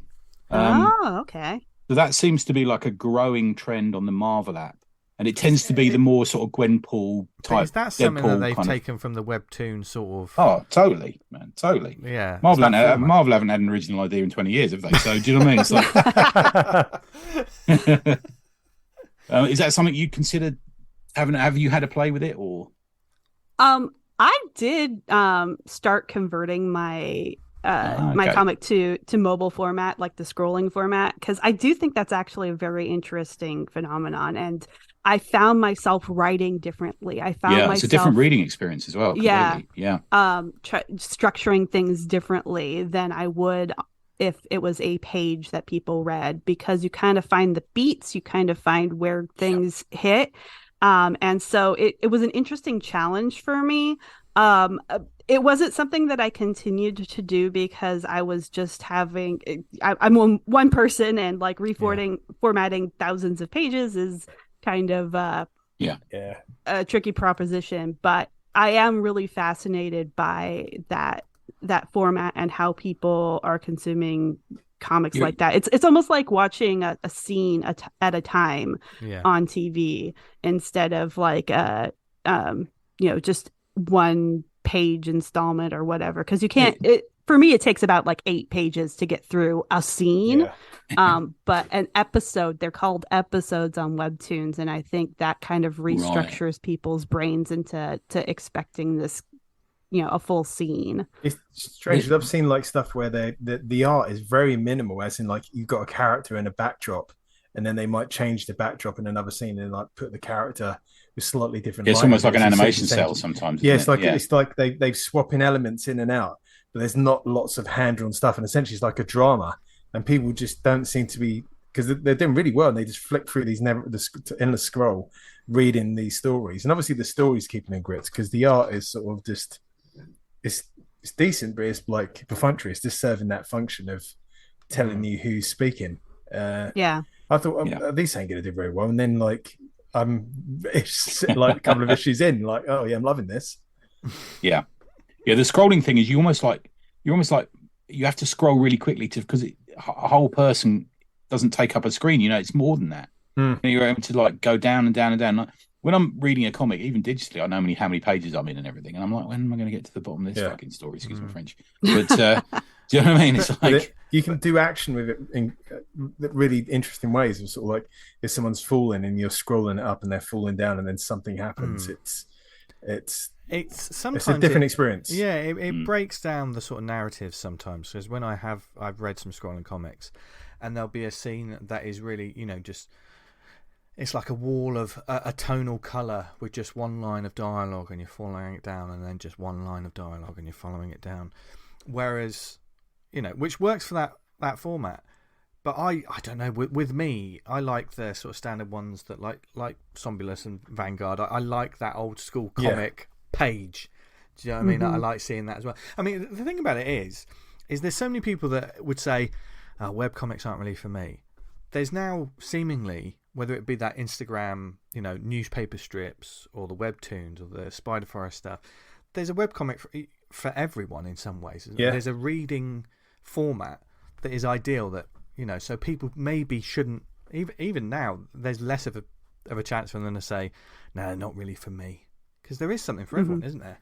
D: Okay.
C: So that seems to be like a growing trend on the Marvel app, and it tends to be the more sort of Gwenpool type. Is
A: that something that they've taken from the webtoon sort of?
C: Oh, totally, man, totally.
A: Yeah.
C: Marvel haven't had an original idea in 20 years, have they? So do you know what I mean? It's like, is that something you considered? Have you had a play with it, or?
D: I did start converting my my comic to mobile format, like the scrolling format, because I do think that's actually a very interesting phenomenon, and I found myself writing differently.
C: It's a different reading experience as well.
D: Structuring things differently than I would if it was a page that people read, because you kind of find the beats, you kind of find where things hit. And so it was an interesting challenge for me. It wasn't something that I continued to do because I was just I'm one person, and like formatting thousands of pages is kind of a tricky proposition. But I am really fascinated by that format and how people are consuming comics like that. It's almost like watching a scene at a time on TV, instead of like just one page installment or whatever, because you can't for me, it takes about like 8 pages to get through a scene. But an episode, they're called episodes on Webtoons. And I think that kind of restructures people's brains into expecting this, a full scene.
B: It's strange because I've seen like stuff where the art is very minimal, as in like you've got a character in a backdrop, and then they might change the backdrop in another scene and like put the character with slightly different.
C: It's almost like an animation cell sometimes.
B: Yeah, it's like they've swapping elements in and out, but there's not lots of hand-drawn stuff, and essentially it's like a drama, and people just don't seem to be, because they're doing really well, and they just flick through these the endless scroll, reading these stories, and obviously the story's keeping in grits because the art is sort of just. It's decent, but it's like perfunctory. It's just serving that function of telling you who's speaking. I thought these ain't going to do very well, and then like it's like a couple of issues in, like, oh yeah, I'm loving this.
C: Yeah. The scrolling thing is you almost like you have to scroll really quickly because a whole person doesn't take up a screen. It's more than that. And you're able to like go down and down and down. Like, when I'm reading a comic, even digitally, I know how many pages I'm in and everything, and I'm like, when am I going to get to the bottom of this fucking story? Excuse my French, but do you know what I mean? It's like
B: you can do action with it in really interesting ways. It's sort of like if someone's falling and you're scrolling it up and they're falling down, and then something happens. It's
A: sometimes
B: a different experience.
A: Yeah, it breaks down the sort of narratives sometimes. Because when I've read some scrolling comics, and there'll be a scene that is really just. It's like a wall of a tonal colour with just one line of dialogue and you're following it down, and then just one line of dialogue and you're following it down. Whereas, which works for that format. But I don't know, with me, I like the sort of standard ones that like Sombulus and Vanguard. I like that old school comic page. Do you know what I mean? I like seeing that as well. I mean, the thing about it is there's so many people that would say, webcomics aren't really for me. There's now seemingly, whether it be that Instagram, newspaper strips or the webtoons or the Spiderforest stuff, there's a webcomic for everyone in some ways. Yeah. There's a reading format that is ideal that, so people maybe shouldn't, even now, there's less of a chance for them to say, no, not really for me. Because there is something for everyone, isn't there?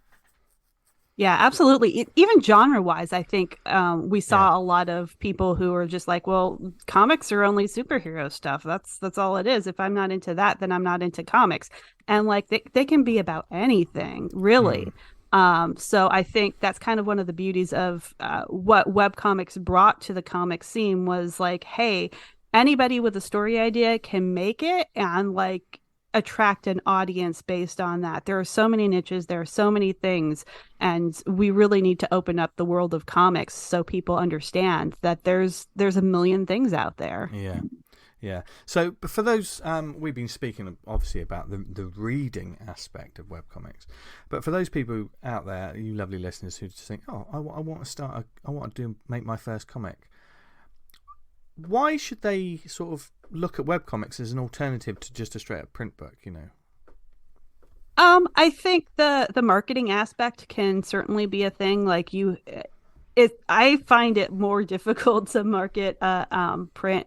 D: Yeah, absolutely. Even genre-wise, I think we saw a lot of people who are just like, well, comics are only superhero stuff. That's all it is. If I'm not into that, then I'm not into comics. And like they can be about anything, really. So I think that's kind of one of the beauties of what webcomics brought to the comic scene was like, hey, anybody with a story idea can make it and like attract an audience based on that. There are so many niches, there are so many things, and we really need to open up the world of comics so people understand that there's a million things out there.
A: Yeah. So for those, we've been speaking obviously about the reading aspect of webcomics, but for those people out there, you lovely listeners who just think, oh, I want to start, I want to make my first comic. Why should they sort of look at webcomics as an alternative to just a straight up print book,
D: I think the marketing aspect can certainly be a thing. Like I find it more difficult to market print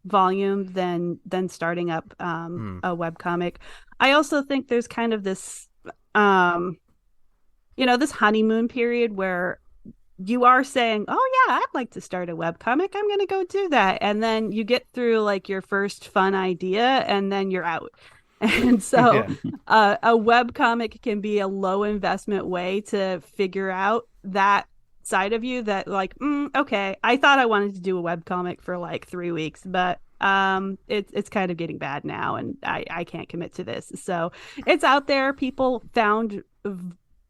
D: volume than starting up a webcomic. I also think there's kind of this this honeymoon period where you are saying, oh yeah, I'd like to start a webcomic, I'm gonna go do that, and then you get through like your first fun idea and then you're out. And so a webcomic can be a low investment way to figure out that side of you that like, okay, I thought I wanted to do a webcomic for like 3 weeks, but it's kind of getting bad now and I can't commit to this. So it's out there. People found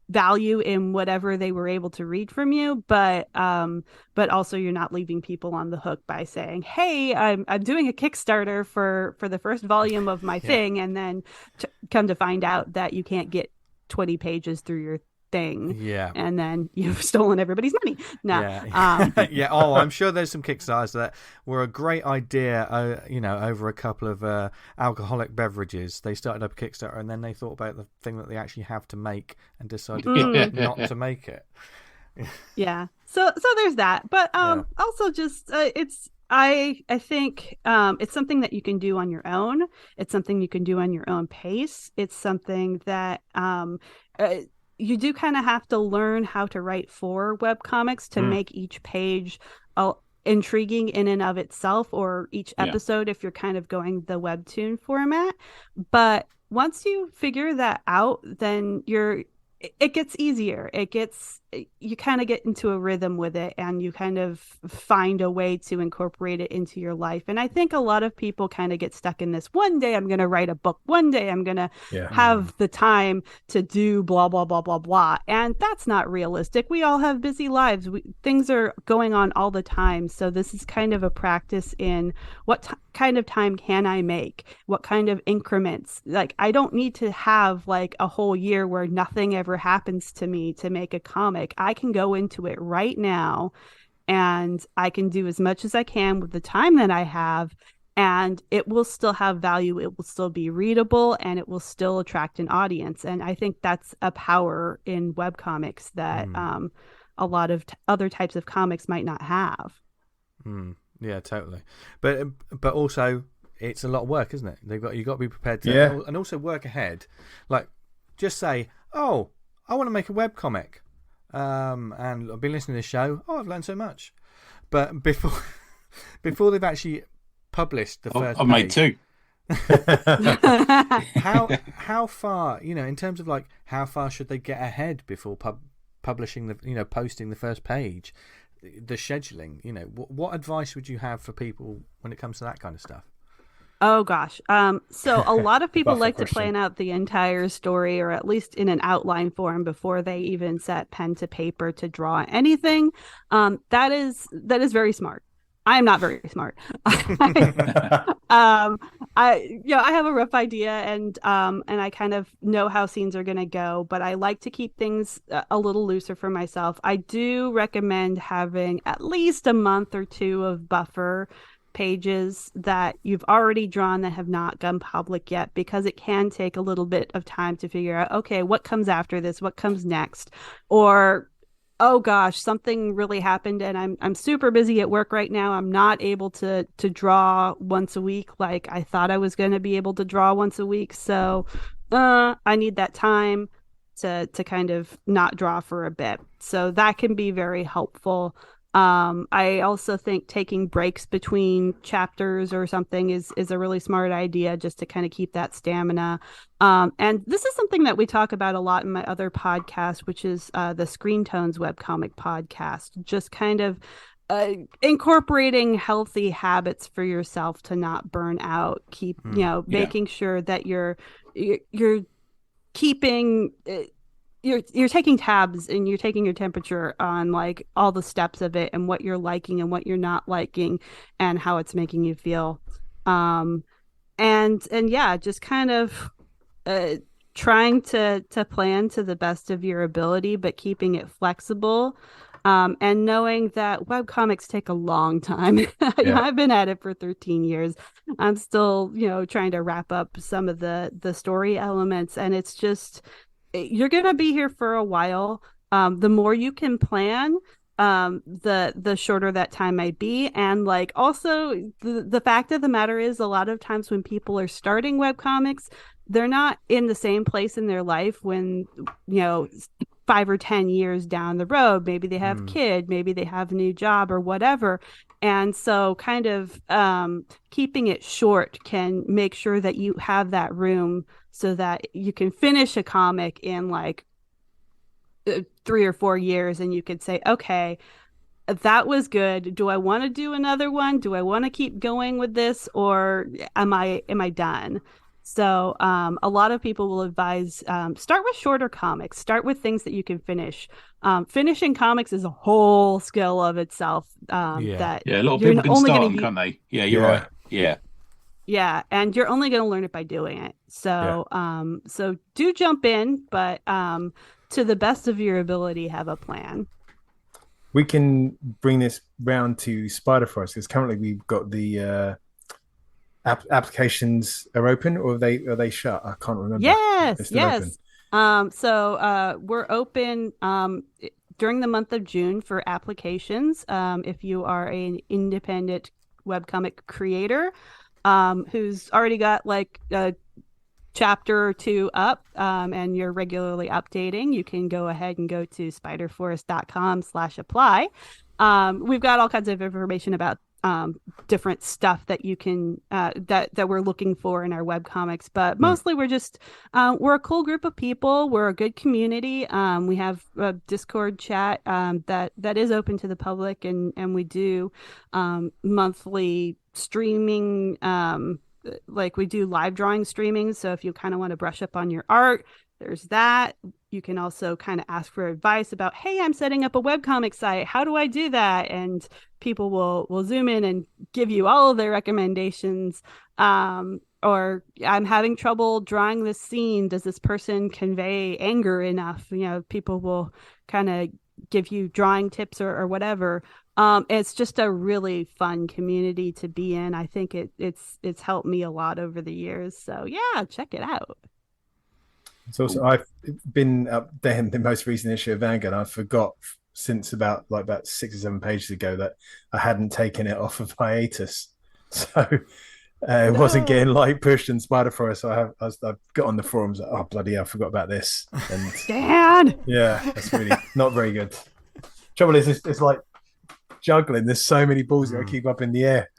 D: value in whatever they were able to read from you, but also you're not leaving people on the hook by saying, hey, I'm doing a Kickstarter for the first volume of my thing, and then come to find out that you can't get 20 pages through your thing, and then you've stolen everybody's money.
A: I'm sure there's some Kickstarters that were a great idea, over a couple of alcoholic beverages. They started up a Kickstarter and then they thought about the thing that they actually have to make and decided not to make it.
D: So there's that, but also just I think it's something that you can do on your own. It's something you can do on your own pace. It's something that you do kind of have to learn how to write for webcomics to make each page intriguing in and of itself, or each episode if you're kind of going the webtoon format. But once you figure that out, then it gets easier. You kind of get into a rhythm with it, and you kind of find a way to incorporate it into your life. And I think a lot of people kind of get stuck in this, one day I'm going to write a book, one day I'm going to have the time to do blah, blah, blah, blah, blah. And that's not realistic. We all have busy lives. Things are going on all the time. So this is kind of a practice in what kind of time can I make? What kind of increments? Like, I don't need to have like a whole year where nothing ever happens to me to make a comic. I can go into it right now, and I can do as much as I can with the time that I have, and it will still have value. It will still be readable, and it will still attract an audience. And I think that's a power in webcomics that a lot of other types of comics might not have.
A: Yeah, totally. But also, it's a lot of work, isn't it? You got to be prepared to, and also work ahead. Like, just say, oh, I want to make a webcomic, and I've been listening to this show. Oh, I've learned so much. But before they've actually published the first
C: I've made two.
A: how far, in terms of like how far should they get ahead before publishing posting the first page, the scheduling, what advice would you have for people when it comes to that kind of stuff?
D: Oh gosh. So a lot of people like to plan out the entire story, or at least in an outline form, before they even set pen to paper to draw anything. That is very smart. I am not very smart. I have a rough idea, and I kind of know how scenes are going to go, but I like to keep things a little looser for myself. I do recommend having at least a month or two of buffer pages that you've already drawn that have not gone public yet, because it can take a little bit of time to figure out, okay, what comes after this, what comes next, or oh gosh, something really happened and I'm super busy at work right now. I'm not able to draw once a week like I thought I was going to be able to draw once a week. So I need that time to kind of not draw for a bit. So that can be very helpful. I also think taking breaks between chapters or something is a really smart idea, just to kind of keep that stamina. And this is something that we talk about a lot in my other podcast, which is the Screen Tones webcomic podcast, just kind of incorporating healthy habits for yourself to not burn out, keep, making sure that you're keeping you're taking tabs and you're taking your temperature on like all the steps of it and what you're liking and what you're not liking and how it's making you feel. And just kind of trying to plan to the best of your ability, but keeping it flexible. And knowing that webcomics take a long time. I've been at it for 13 years. I'm still, trying to wrap up some of the story elements, and it's just, you're going to be here for a while. The more you can plan, the shorter that time might be. And like, also the fact of the matter is, a lot of times when people are starting webcomics, they're not in the same place in their life when, 5 or 10 years down the road, maybe they have a kid, maybe they have a new job or whatever. And so kind of keeping it short can make sure that you have that room so that you can finish a comic in like 3 or 4 years, and you could say, okay, that was good. Do I want to do another one? Do I want to keep going with this, or am I done? So a lot of people will advise start with shorter comics. Start with things that you can finish. Finishing comics is a whole skill of itself.
C: A lot of people can start them, can't they? Yeah, you're right.
D: Yeah, and you're only going to learn it by doing it. So so do jump in, but to the best of your ability, have a plan.
B: We can bring this round to Spiderforest, because currently we've got the applications are open, or are they shut? I can't remember.
D: Yes. So we're open during the month of June for applications. If you are an independent webcomic creator who's already got like chapter or two up, and you're regularly updating, you can go ahead and go to spiderforest.com/apply. We've got all kinds of information about different stuff that you can that we're looking for in our webcomics, but mostly we're just we're a cool group of people. We're a good community. We have a Discord chat that is open to the public, and we do monthly streaming, like we do live drawing streaming. So if you kind of want to brush up on your art, there's that. You can also kind of ask for advice about, hey, I'm setting up a webcomic site. How do I do that? And people will zoom in and give you all of their recommendations. Or I'm having trouble drawing this scene. Does this person convey anger enough? People will kind of give you drawing tips or whatever. It's just a really fun community to be in. I think it's helped me a lot over the years. So yeah, check it out.
B: So I've been up there in the most recent issue of Vanguard. I forgot since about 6 or 7 pages ago that I hadn't taken it off of hiatus. So it wasn't getting pushed in Spiderforest. So I got on the forums. Oh bloody hell, I forgot about this. And
D: Dan!
B: Yeah, that's really not very good. Trouble is, it's like juggling. There's so many balls that I keep up in the air.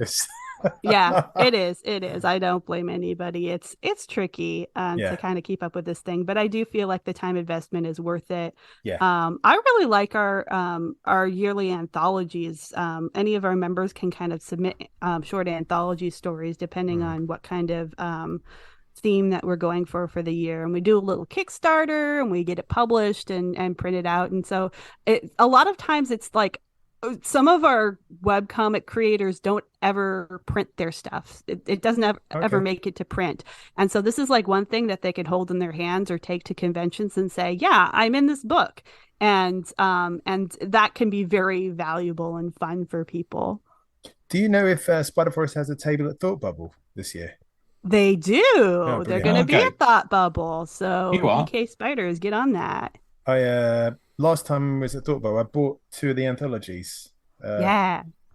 D: Yeah, it is. I don't blame anybody. It's tricky to kind of keep up with this thing, but I do feel like the time investment is worth it.
B: Yeah.
D: I really like our yearly anthologies. Any of our members can kind of submit short anthology stories depending on what kind of theme that we're going for the year, and we do a little Kickstarter and we get it published and printed out. And so a lot of times it's like some of our webcomic creators don't ever print their stuff. It doesn't ever make it to print. And so this is like one thing that they could hold in their hands or take to conventions and say, yeah, I'm in this book. And that can be very valuable and fun for people.
B: Do you know if Spiderforest has a table at Thought Bubble this year?
D: They do. Oh, they're going to be at Thought Bubble. So PK Spiders, get on that.
B: Last time I was at Thought Bubble, I bought 2 of the anthologies.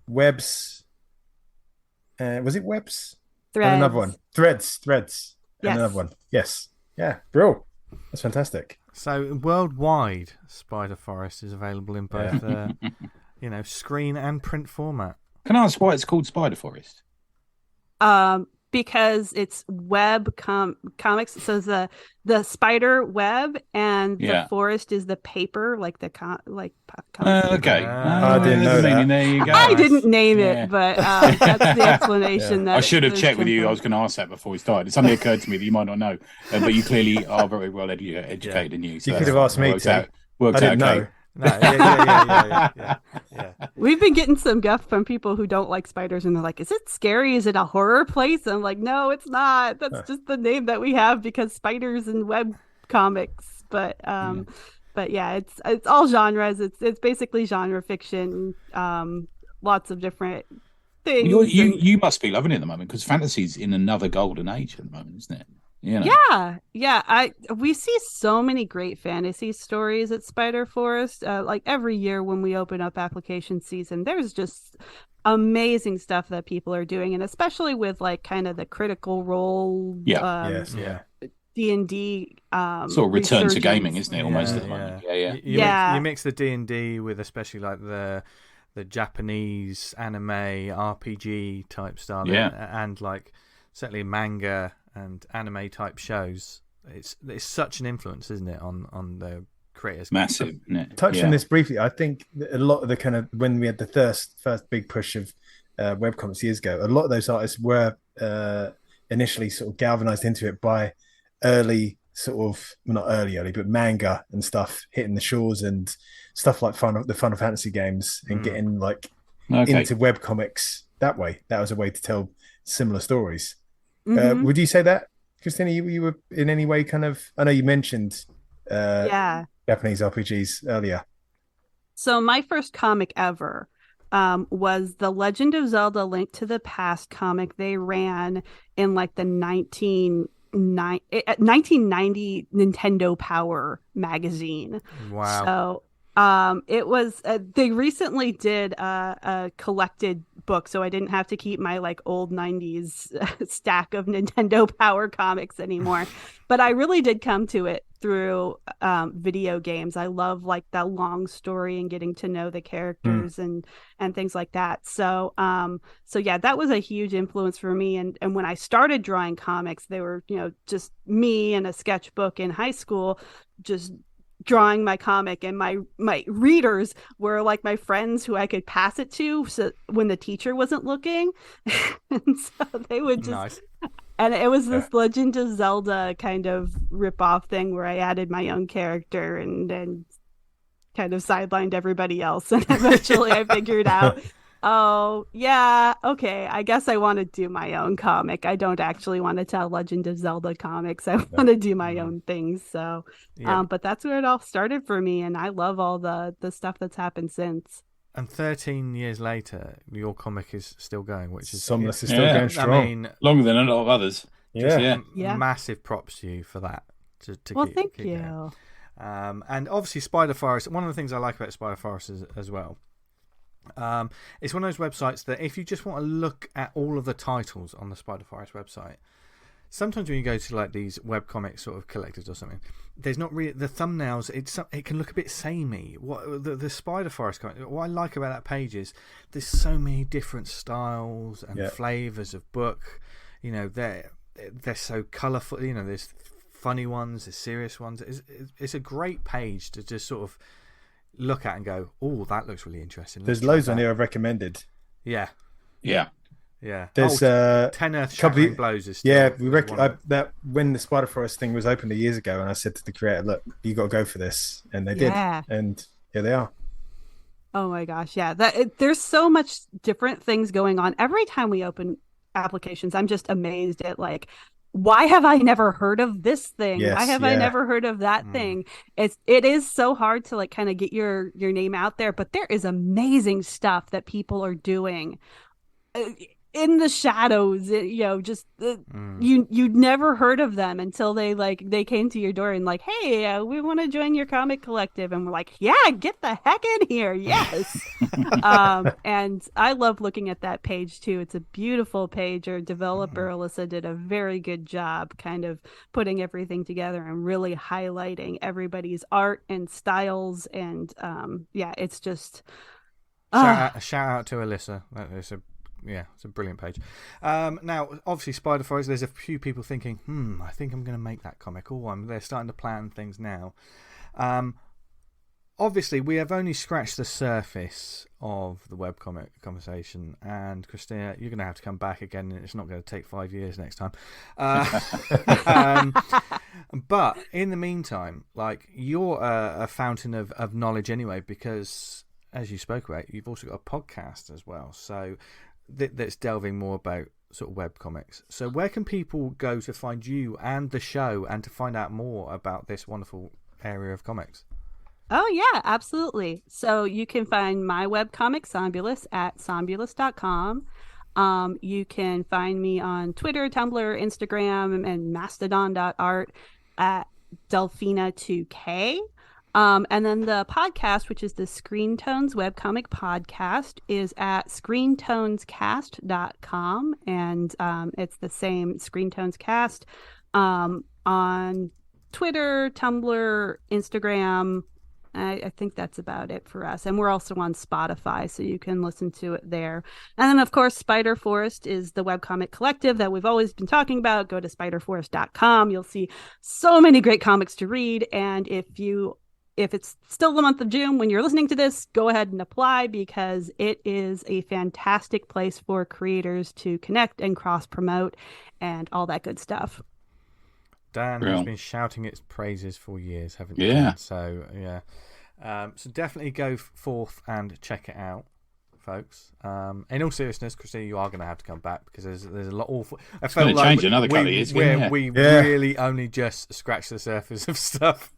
B: Webs. Was it Webs?
D: Threads.
B: And another one. Threads.
D: Yes.
B: And another one. Yes. Yeah. Bro. That's fantastic.
A: So worldwide, Spiderforest is available in both, screen and print format.
C: Can I ask why it's called Spiderforest?
D: Because it's web comics. So the spider web and the forest is the paper, like the
C: okay.
B: I didn't know that.
C: There you go.
D: I didn't name it, but that's the explanation. That
C: I should have checked with you. I was going to ask that before we started. Something occurred to me that you might not know, but you clearly are very well educated in you. So
B: you could have asked me to.
C: Worked out okay.
A: No, yeah.
D: We've been getting some guff from people who don't like spiders, and they're like, "Is it scary? Is it a horror place?" And I'm like, "No, it's not. That's just the name that we have because spiders and web comics." But yeah, it's all genres. It's basically genre fiction. Lots of different things.
C: You must be loving it at the moment because fantasy's in another golden age at the moment, isn't it?
D: Yeah. We see so many great fantasy stories at Spiderforest. Like every year when we open up application season, there's just amazing stuff that people are doing, and especially with like kind of the Critical Role, D&D,
C: sort of return to gaming, isn't it? Almost at the moment.
A: You mix the D&D with especially like the Japanese anime RPG type style, and like certainly manga and anime type shows. It's such an influence, isn't it, on the creators?
C: Massive.
B: Touching on this briefly, I think a lot of the kind of when we had the first big push of webcomics years ago, a lot of those artists were initially sort of galvanized into it by early sort of, well, not early, but manga and stuff hitting the shores and stuff like the Final Fantasy games and getting like into webcomics that way. That was a way to tell similar stories. Would you say that, Christina, you were in any way kind of, I know you mentioned Japanese RPGs earlier.
D: So my first comic ever was the Legend of Zelda Link to the Past comic they ran in like the 1990 Nintendo Power magazine.
A: Wow.
D: So It was they recently did a collected book, so I didn't have to keep my like old 90s stack of Nintendo Power comics anymore. But I really did come to it through video games. I love like the long story and getting to know the characters and things like that. So yeah, that was a huge influence for me. And when I started drawing comics, they were, just me and a sketchbook in high school, just drawing my comic, and my readers were like my friends who I could pass it to so when the teacher wasn't looking. And so they would just
A: nice.
D: And it was this Legend of Zelda kind of rip-off thing where I added my own character and kind of sidelined everybody else. And eventually I figured out, oh, yeah, okay, I guess I want to do my own comic. I don't actually want to tell Legend of Zelda comics. I want to do my own things. So, but that's where it all started for me. And I love all the stuff that's happened since.
A: And 13 years later, your comic is still going, which is
B: Sombulus is still going strong.
A: I mean,
C: longer than a lot of others.
B: Yeah.
A: Massive props to you for that.
D: Thank you.
A: Going. And obviously, Spiderforest. One of the things I like about Spiderforest as well. It's one of those websites that if you just want to look at all of the titles on the Spiderforest website, sometimes when you go to like these webcomic sort of collectives or something, there's not really the thumbnails. It can look a bit samey. What the Spiderforest? What I like about that page is there's so many different styles and flavors of book. They're so colourful. There's funny ones, there's serious ones. It's a great page to just sort of look at and go, oh, that looks really interesting.
B: There's loads on here I've recommended.
A: Yeah.
B: There's
A: 10 earth-shattering blows is still,
B: that when the Spiderforest thing was opened a years ago, and I said to the creator, look, you got to go for this, and they did, and here they are.
D: Oh my gosh, yeah. There's so much different things going on every time we open applications. I'm just amazed at like, why have I never heard of this thing? Why have I never heard of that thing? It is so hard to like kind of get your name out there, but there is amazing stuff that people are doing in the shadows. You'd never heard of them until they came to your door and like, hey, we want to join your comic collective, and we're like, yeah, get the heck in here, yes. And I love looking at that page too. It's a beautiful page. Our developer Alyssa did a very good job kind of putting everything together and really highlighting everybody's art and styles, and it's just
A: shout out to Alyssa. It's a brilliant page. Now, obviously, Spiderforest, there's a few people thinking, I think I'm going to make that comic. They're starting to plan things now. Obviously, we have only scratched the surface of the webcomic conversation, and Christina, you're going to have to come back again, and it's not going to take 5 years next time. But in the meantime, like, you're a fountain of knowledge anyway, because as you spoke about, you've also got a podcast as well. So that's delving more about sort of webcomics. So where can people go to find you and the show and to find out more about this wonderful area of comics?
D: Oh, yeah, absolutely. So you can find my webcomic, Sombulus, at sombulus.com. You can find me on Twitter, Tumblr, Instagram, and mastodon.art at Delphina2K. And then the podcast, which is the Screen Tones webcomic podcast, is at screentonescast.com. And it's the same Screen Tones Cast on Twitter, Tumblr, Instagram. I think that's about it for us. And we're also on Spotify, so you can listen to it there. And then, of course, Spiderforest is the webcomic collective that we've always been talking about. Go to spiderforest.com. You'll see so many great comics to read. And if it's still the month of June when you're listening to this, go ahead and apply, because it is a fantastic place for creators to connect and cross-promote and all that good stuff.
A: Dan has been shouting its praises for years, haven't you?
C: Yeah.
A: So, yeah. So definitely go forth and check it out, folks. In all seriousness, Christina, you are going to have to come back, because there's a lot awful. I felt like
C: change another couple of years.
A: We really only just scratched the surface of stuff.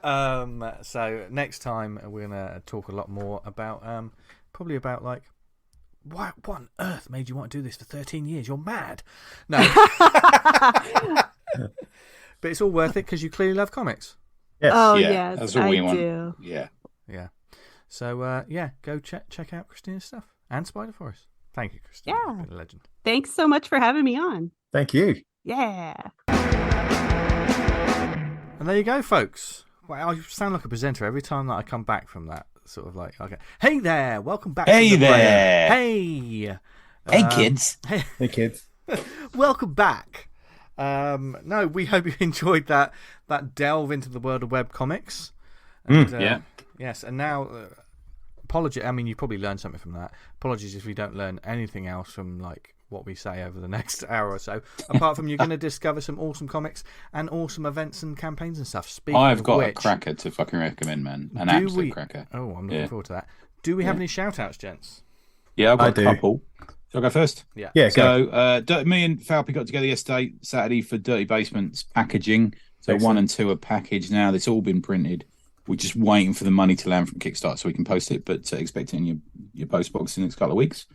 A: So next time we're going to talk a lot more about probably about like what on earth made you want to do this for 13 years? You're mad. No. But it's all worth it because you clearly love comics.
B: Yes.
D: Oh, yes,
C: that's what
D: I
C: we want.
D: do.
C: Yeah.
A: So go check out Christina's stuff and Spiderforest. Thank you, Christina.
D: Yeah.
A: You've been a legend.
D: Thanks so much for having me on.
B: Thank you.
D: Yeah.
A: And there you go, folks. Wow, I sound like a presenter every time that I come back from that. Sort of like, okay, hey there, welcome back.
C: Hey there.
A: Hey.
C: Hey, kids.
B: Hey, kids.
A: Welcome back. No, we hope you enjoyed that delve into the world of webcomics. And, yes, and now, apologies. I mean, you probably learned something from that. Apologies if we don't learn anything else from like what we say over the next hour or so. Apart from you're going to discover some awesome comics and awesome events and campaigns and stuff.
C: I've got a cracker to fucking recommend, man. An absolute cracker.
A: Oh, I'm looking forward to that. Do we have any shout-outs, gents?
C: Yeah, I've got a couple. Shall I go first?
A: Yeah.
C: So me and Falpy got together yesterday, Saturday, for Dirty Basement's packaging. So
B: Excellent.
C: 1 and 2 are packaged now. It's all been printed. We're just waiting for the money to land from Kickstarter so we can post it, but expect it in your post box in the next couple of weeks.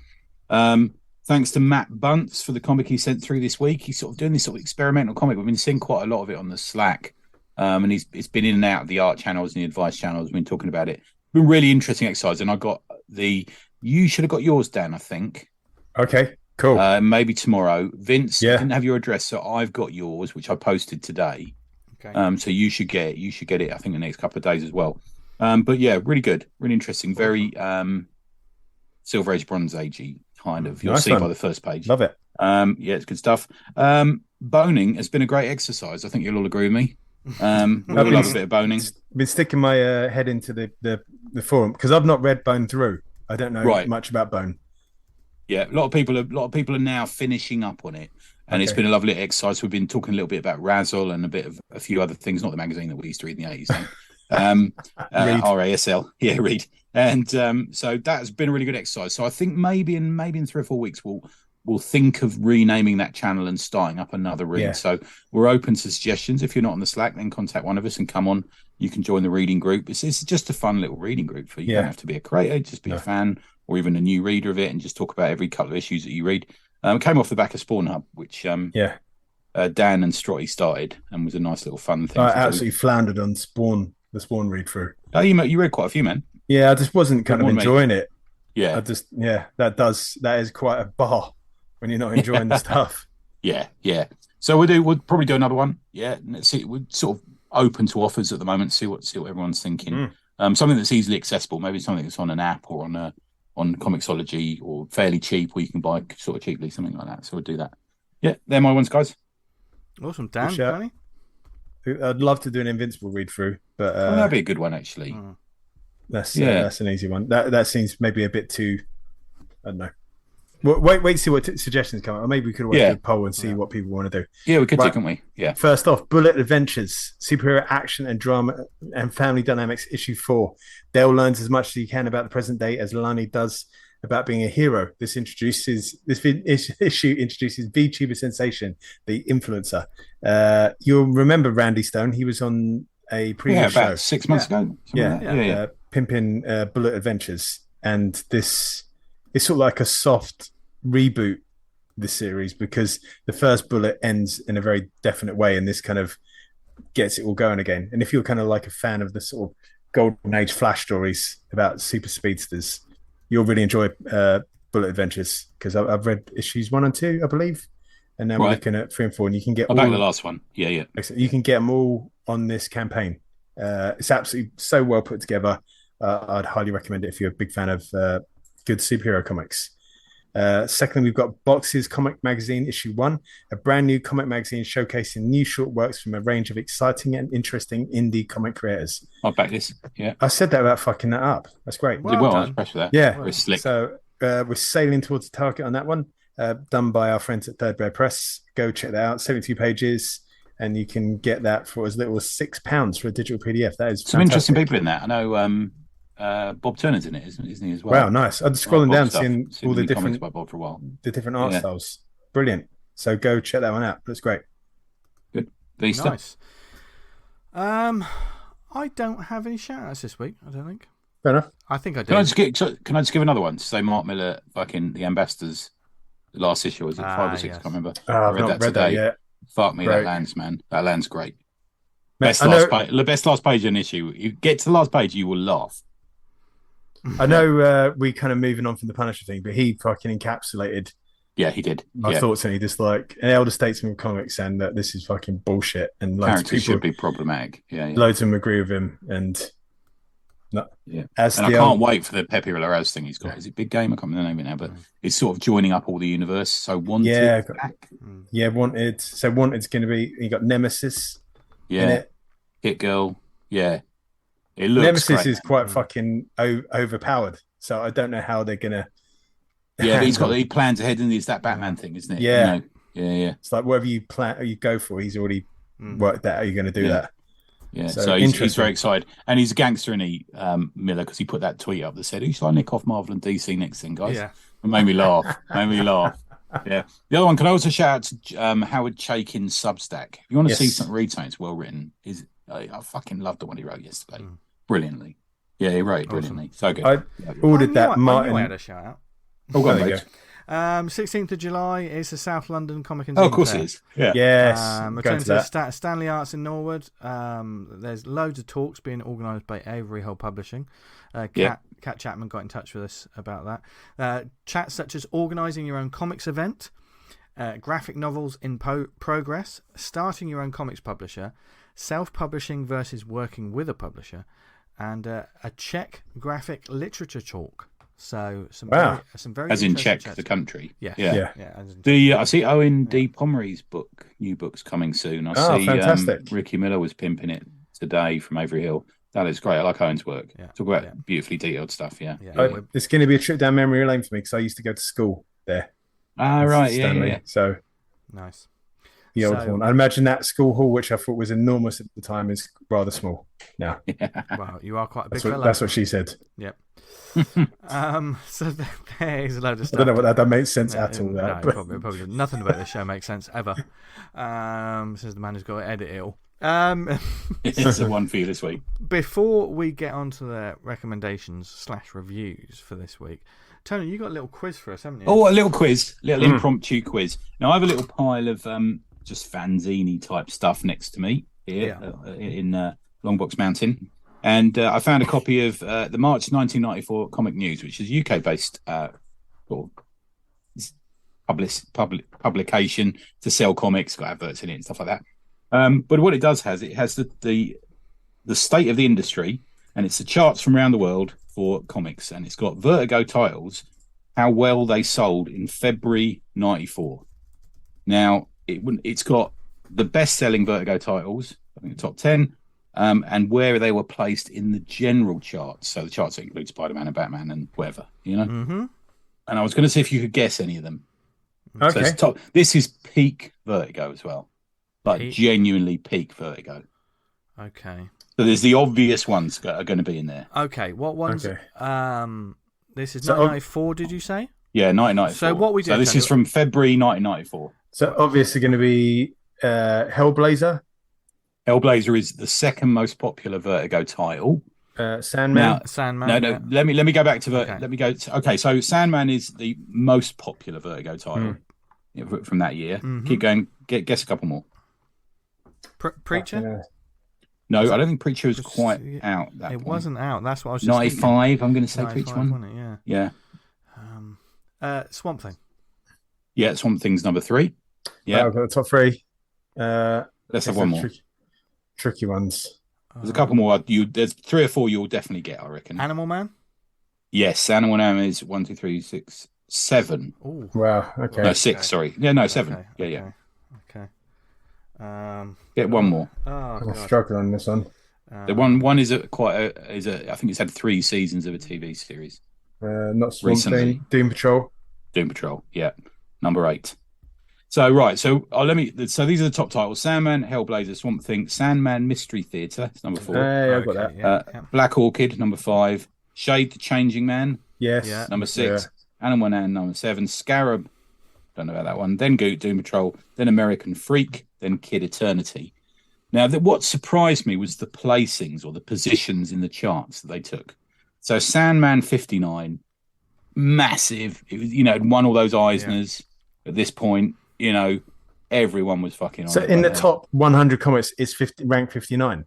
C: Thanks to Matt Bunce for the comic he sent through this week. He's sort of doing this sort of experimental comic. We've been seeing quite a lot of it on the Slack. And it's been in and out of the art channels and the advice channels. We've been talking about it. It's been really interesting exercise. And I got you should have got yours, Dan, I think.
B: Okay, cool.
C: Maybe tomorrow. Vince, I didn't have your address, so I've got yours, which I posted today.
A: Okay.
C: So you should get it. You should get it, I think, the next couple of days as well. But yeah, really good. Really interesting. Very Silver Age, Bronze Agey kind of. You'll see by the first page.
B: Love it.
C: Yeah, it's good stuff. Boning has been a great exercise. I think you'll all agree with me. We all love a bit of boning.
B: Been sticking my head into the forum because I've not read Bone through. I don't know much about Bone.
C: Yeah, a lot of people are now finishing up on it, and it's been a lovely exercise. We've been talking a little bit about Razzle and a few other things, not the magazine that we used to read in the 80s. RASL, read. And so that has been a really good exercise. So I think maybe in 3 or 4 weeks we'll think of renaming that channel and starting up another read. Yeah. So we're open to suggestions. If you're not on the Slack, then contact one of us and come on. You can join the reading group. It's just a fun little reading group for you. You don't have to be a creator, just be a fan or even a new reader of it and just talk about every couple of issues that you read. It came off the back of Spawn Hub, which Dan and Strotty started and was a nice little fun thing.
B: I absolutely floundered on the Spawn read through.
C: Oh, you read quite a few, man.
B: Yeah, I just wasn't kind of enjoying it.
C: Yeah.
B: That is quite a bar when you're not enjoying the stuff.
C: Yeah. So we'll probably do another one. Yeah. Let's see. We're sort of open to offers at the moment, see what everyone's thinking. Something that's easily accessible, maybe something that's on an app or on Comixology or fairly cheap, or you can buy sort of cheaply, something like that. So we'll do that. Yeah, they're my ones, guys.
A: Awesome. Dan, Danny?
B: I'd love to do an Invincible read through, but
C: that'd be a good one actually.
B: That's an easy one. That seems maybe a bit too. I don't know. Wait to see what suggestions come up. Or maybe we could always do a poll and see what people want to do.
C: Yeah, we could do, couldn't we? Yeah.
B: First off, Bullet Adventures, superhero action and drama and family dynamics, issue 4. Dale learns as much as he can about the present day as Lani does about being a hero. This issue introduces VTuber sensation, the influencer. You'll remember Randy Stone. He was on a previous show
C: about 6 months ago.
B: Yeah. Pimpin' Bullet Adventures, and this is sort of like a soft reboot this series because the first Bullet ends in a very definite way, and this kind of gets it all going again. And if you're kind of like a fan of the sort of golden age Flash stories about super speedsters, you'll really enjoy Bullet Adventures because I've read issues 1 and 2, I believe, and now we're looking at 3 and 4, and you can get
C: the last one. Yeah.
B: You can get them all on this campaign. It's absolutely so well put together. I'd highly recommend it if you're a big fan of good superhero comics. Secondly, we've got Box's Comic Magazine issue 1, a brand new comic magazine showcasing new short works from a range of exciting and interesting indie comic creators.
C: I'll back this. Yeah,
B: I said that without fucking that up. That's great.
C: Well, I was impressed with that.
B: Yeah,
C: very slick.
B: So we're sailing towards the target on that one. Done by our friends at Third Bear Press. Go check that out. 72 pages. And you can get that for as little as £6 for a digital PDF. That is
C: some interesting people in that. I know Bob Turner's in it, isn't he, as well?
B: Wow, nice. I'm just scrolling down, seeing all the different
C: by Bob for a while.
B: The different art styles. Brilliant. So go check that one out. That's great.
C: Good.
A: Nice. I don't have any shout-outs this week, I don't think.
B: Fair enough.
A: I think I do.
C: Can I just give another one? So Mark Miller, fucking The Ambassadors, the last issue, was it 5 or 6?
A: Yes.
C: I can't remember.
B: I've not read that yet.
C: Fuck me,
B: Great.
C: that lands, man. That lands great.
B: Man,
C: The best last page of an issue. You get to the last page, you will laugh.
B: I know we kind of moving on from the Punisher thing, but he fucking encapsulated.
C: Yeah, he did.
B: My thoughts, and he just like an elder statesman of comics, and that this is fucking bullshit. And loads
C: characters
B: of people
C: should be problematic. Yeah,
B: loads of them agree with him. And
C: I can't wait for the Pepe Larraz thing he's got. Is it Big Game? I can't remember the name of it now, but it's sort of joining up all the universe. So Wanted back.
B: Yeah, Wanted. So Wanted's going to be. You got Nemesis. In it.
C: Hit Girl. Yeah, it looks.
B: Nemesis
C: great.
B: is quite fucking overpowered. So I don't know how they're gonna.
C: Yeah, but he plans ahead, and it's that Batman thing, isn't it?
B: Yeah,
C: yeah.
B: It's like whatever you plan, or you go for. He's already worked out how you're going to do that.
C: Yeah, so he's very excited, and he's a gangster, and Miller, because he put that tweet up that said, "Who shall I nick off Marvel and DC next thing, guys?" Yeah, it made me laugh. Yeah. The other one, can I also shout out to Howard Chaykin's Substack? If you want to see something read something, it's well written. I fucking loved the one he wrote yesterday, brilliantly. Yeah, he wrote it brilliantly. So good.
B: I ordered that.
A: Martin, I had a shout out.
C: Oh, go on,
A: 16th of July is the South London Comic and
C: Zine. Oh, of course it is. Yeah.
B: Yes.
A: Return to Stanley Arts in Norwood. There's loads of talks being organised by Avery Hill Publishing. Kat Chapman got in touch with us about that. Chats such as organising your own comics event, graphic novels in progress, starting your own comics publisher, self-publishing versus working with a publisher, and a Czech graphic literature talk. So some very
C: as in Czech
A: chats.
C: the country.
A: Yeah.
C: I see Owen D. Pomeroy's new book's coming soon. I see
B: fantastic.
C: Ricky Miller was pimping it today from Avery Hill. That is great. I like Owen's work.
A: Yeah.
C: Talk about beautifully detailed stuff. Yeah.
B: It's going to be a trip down memory lane for me because I used to go to school there.
C: Right.
B: Stanley.
C: Yeah.
B: So
A: nice.
B: The old one. I imagine that school hall, which I thought was enormous at the time, is rather small now.
A: Wow, you are quite a big
B: fella. That's what she said.
A: Yep. So there is a load of stuff.
B: I don't know what that makes sense at all.
A: No, probably nothing about this show makes sense ever. Says the man who's got to edit it all.
C: It's the one for you this week.
A: Before we get on to the recommendations/reviews for this week, Tony, you got a little quiz for us, haven't you?
C: Oh, a little quiz, impromptu quiz. Now I have a little pile of just fanzine type stuff next to me here in Longbox Mountain. And I found a copy of the March 1994 Comic News, which is a UK-based publication to sell comics, got adverts in it and stuff like that. But what it has the state of the industry, and it's the charts from around the world for comics, and it's got Vertigo titles, how well they sold in February 94. Now, it's got the best-selling Vertigo titles, I think the top 10, and where they were placed in the general charts. So the charts that include Spider-Man and Batman and whatever,
A: Mm-hmm.
C: And I was going to see if you could guess any of them.
B: Okay.
C: So this is peak Vertigo as well. Like genuinely peak Vertigo.
A: Okay.
C: So there's the obvious ones that are going to be in there.
A: Okay. What ones? Okay. This is 1994, did you say?
C: Yeah, 1994.
A: So what we do?
C: So this is from February 1994.
B: So obviously going to be Hellblazer.
C: Hellblazer is the second most popular Vertigo title.
B: Sandman.
A: Sandman.
C: No. Let me go back to Vertigo. Let me go. So Sandman is the most popular Vertigo title from that year. Mm-hmm. Keep going. Guess a couple more.
A: Preacher.
C: No, I don't think Preacher was quite out.
A: It wasn't out. That's what I was just
C: 95.
A: Thinking.
C: I'm going to say Preacher one. Yeah.
A: Swamp Thing.
C: Yeah, Swamp Thing's number 3. Yeah,
B: I've got the top 3.
C: Let's have one more.
B: Tricky ones.
C: There's a couple more. There's 3 or 4 you'll definitely get, I reckon.
A: Animal Man.
C: Yes, Animal Man is 1, 2, 3, 6, 7.
B: Ooh. Wow. Okay.
C: No, 6. Sorry. Yeah, no, 7.
A: Okay.
C: Okay. Get one more.
B: I'm struggling on this one.
C: The one is I think it's had 3 seasons of a TV series.
B: Not Swamp Thing. Doom Patrol.
C: Doom Patrol. Yeah, number 8. So right. So So these are the top titles: Sandman, Hellblazer, Swamp Thing, Sandman Mystery Theater. It's number 4.
B: Hey, I've got that.
A: Yeah.
C: Black Orchid, number 5. Shade the Changing Man.
B: Yes.
A: Yeah.
C: Number 6. Animal Man, number 7. Scarab. Don't know about that one. Then Doom Patrol. Then American Freak. Then Kid Eternity. Now, what surprised me was the placings or the positions in the charts that they took. So Sandman 59, massive. It was, it won all those Eisners at this point. Everyone was fucking on.
B: So in the top 100 comics, is ranked 59.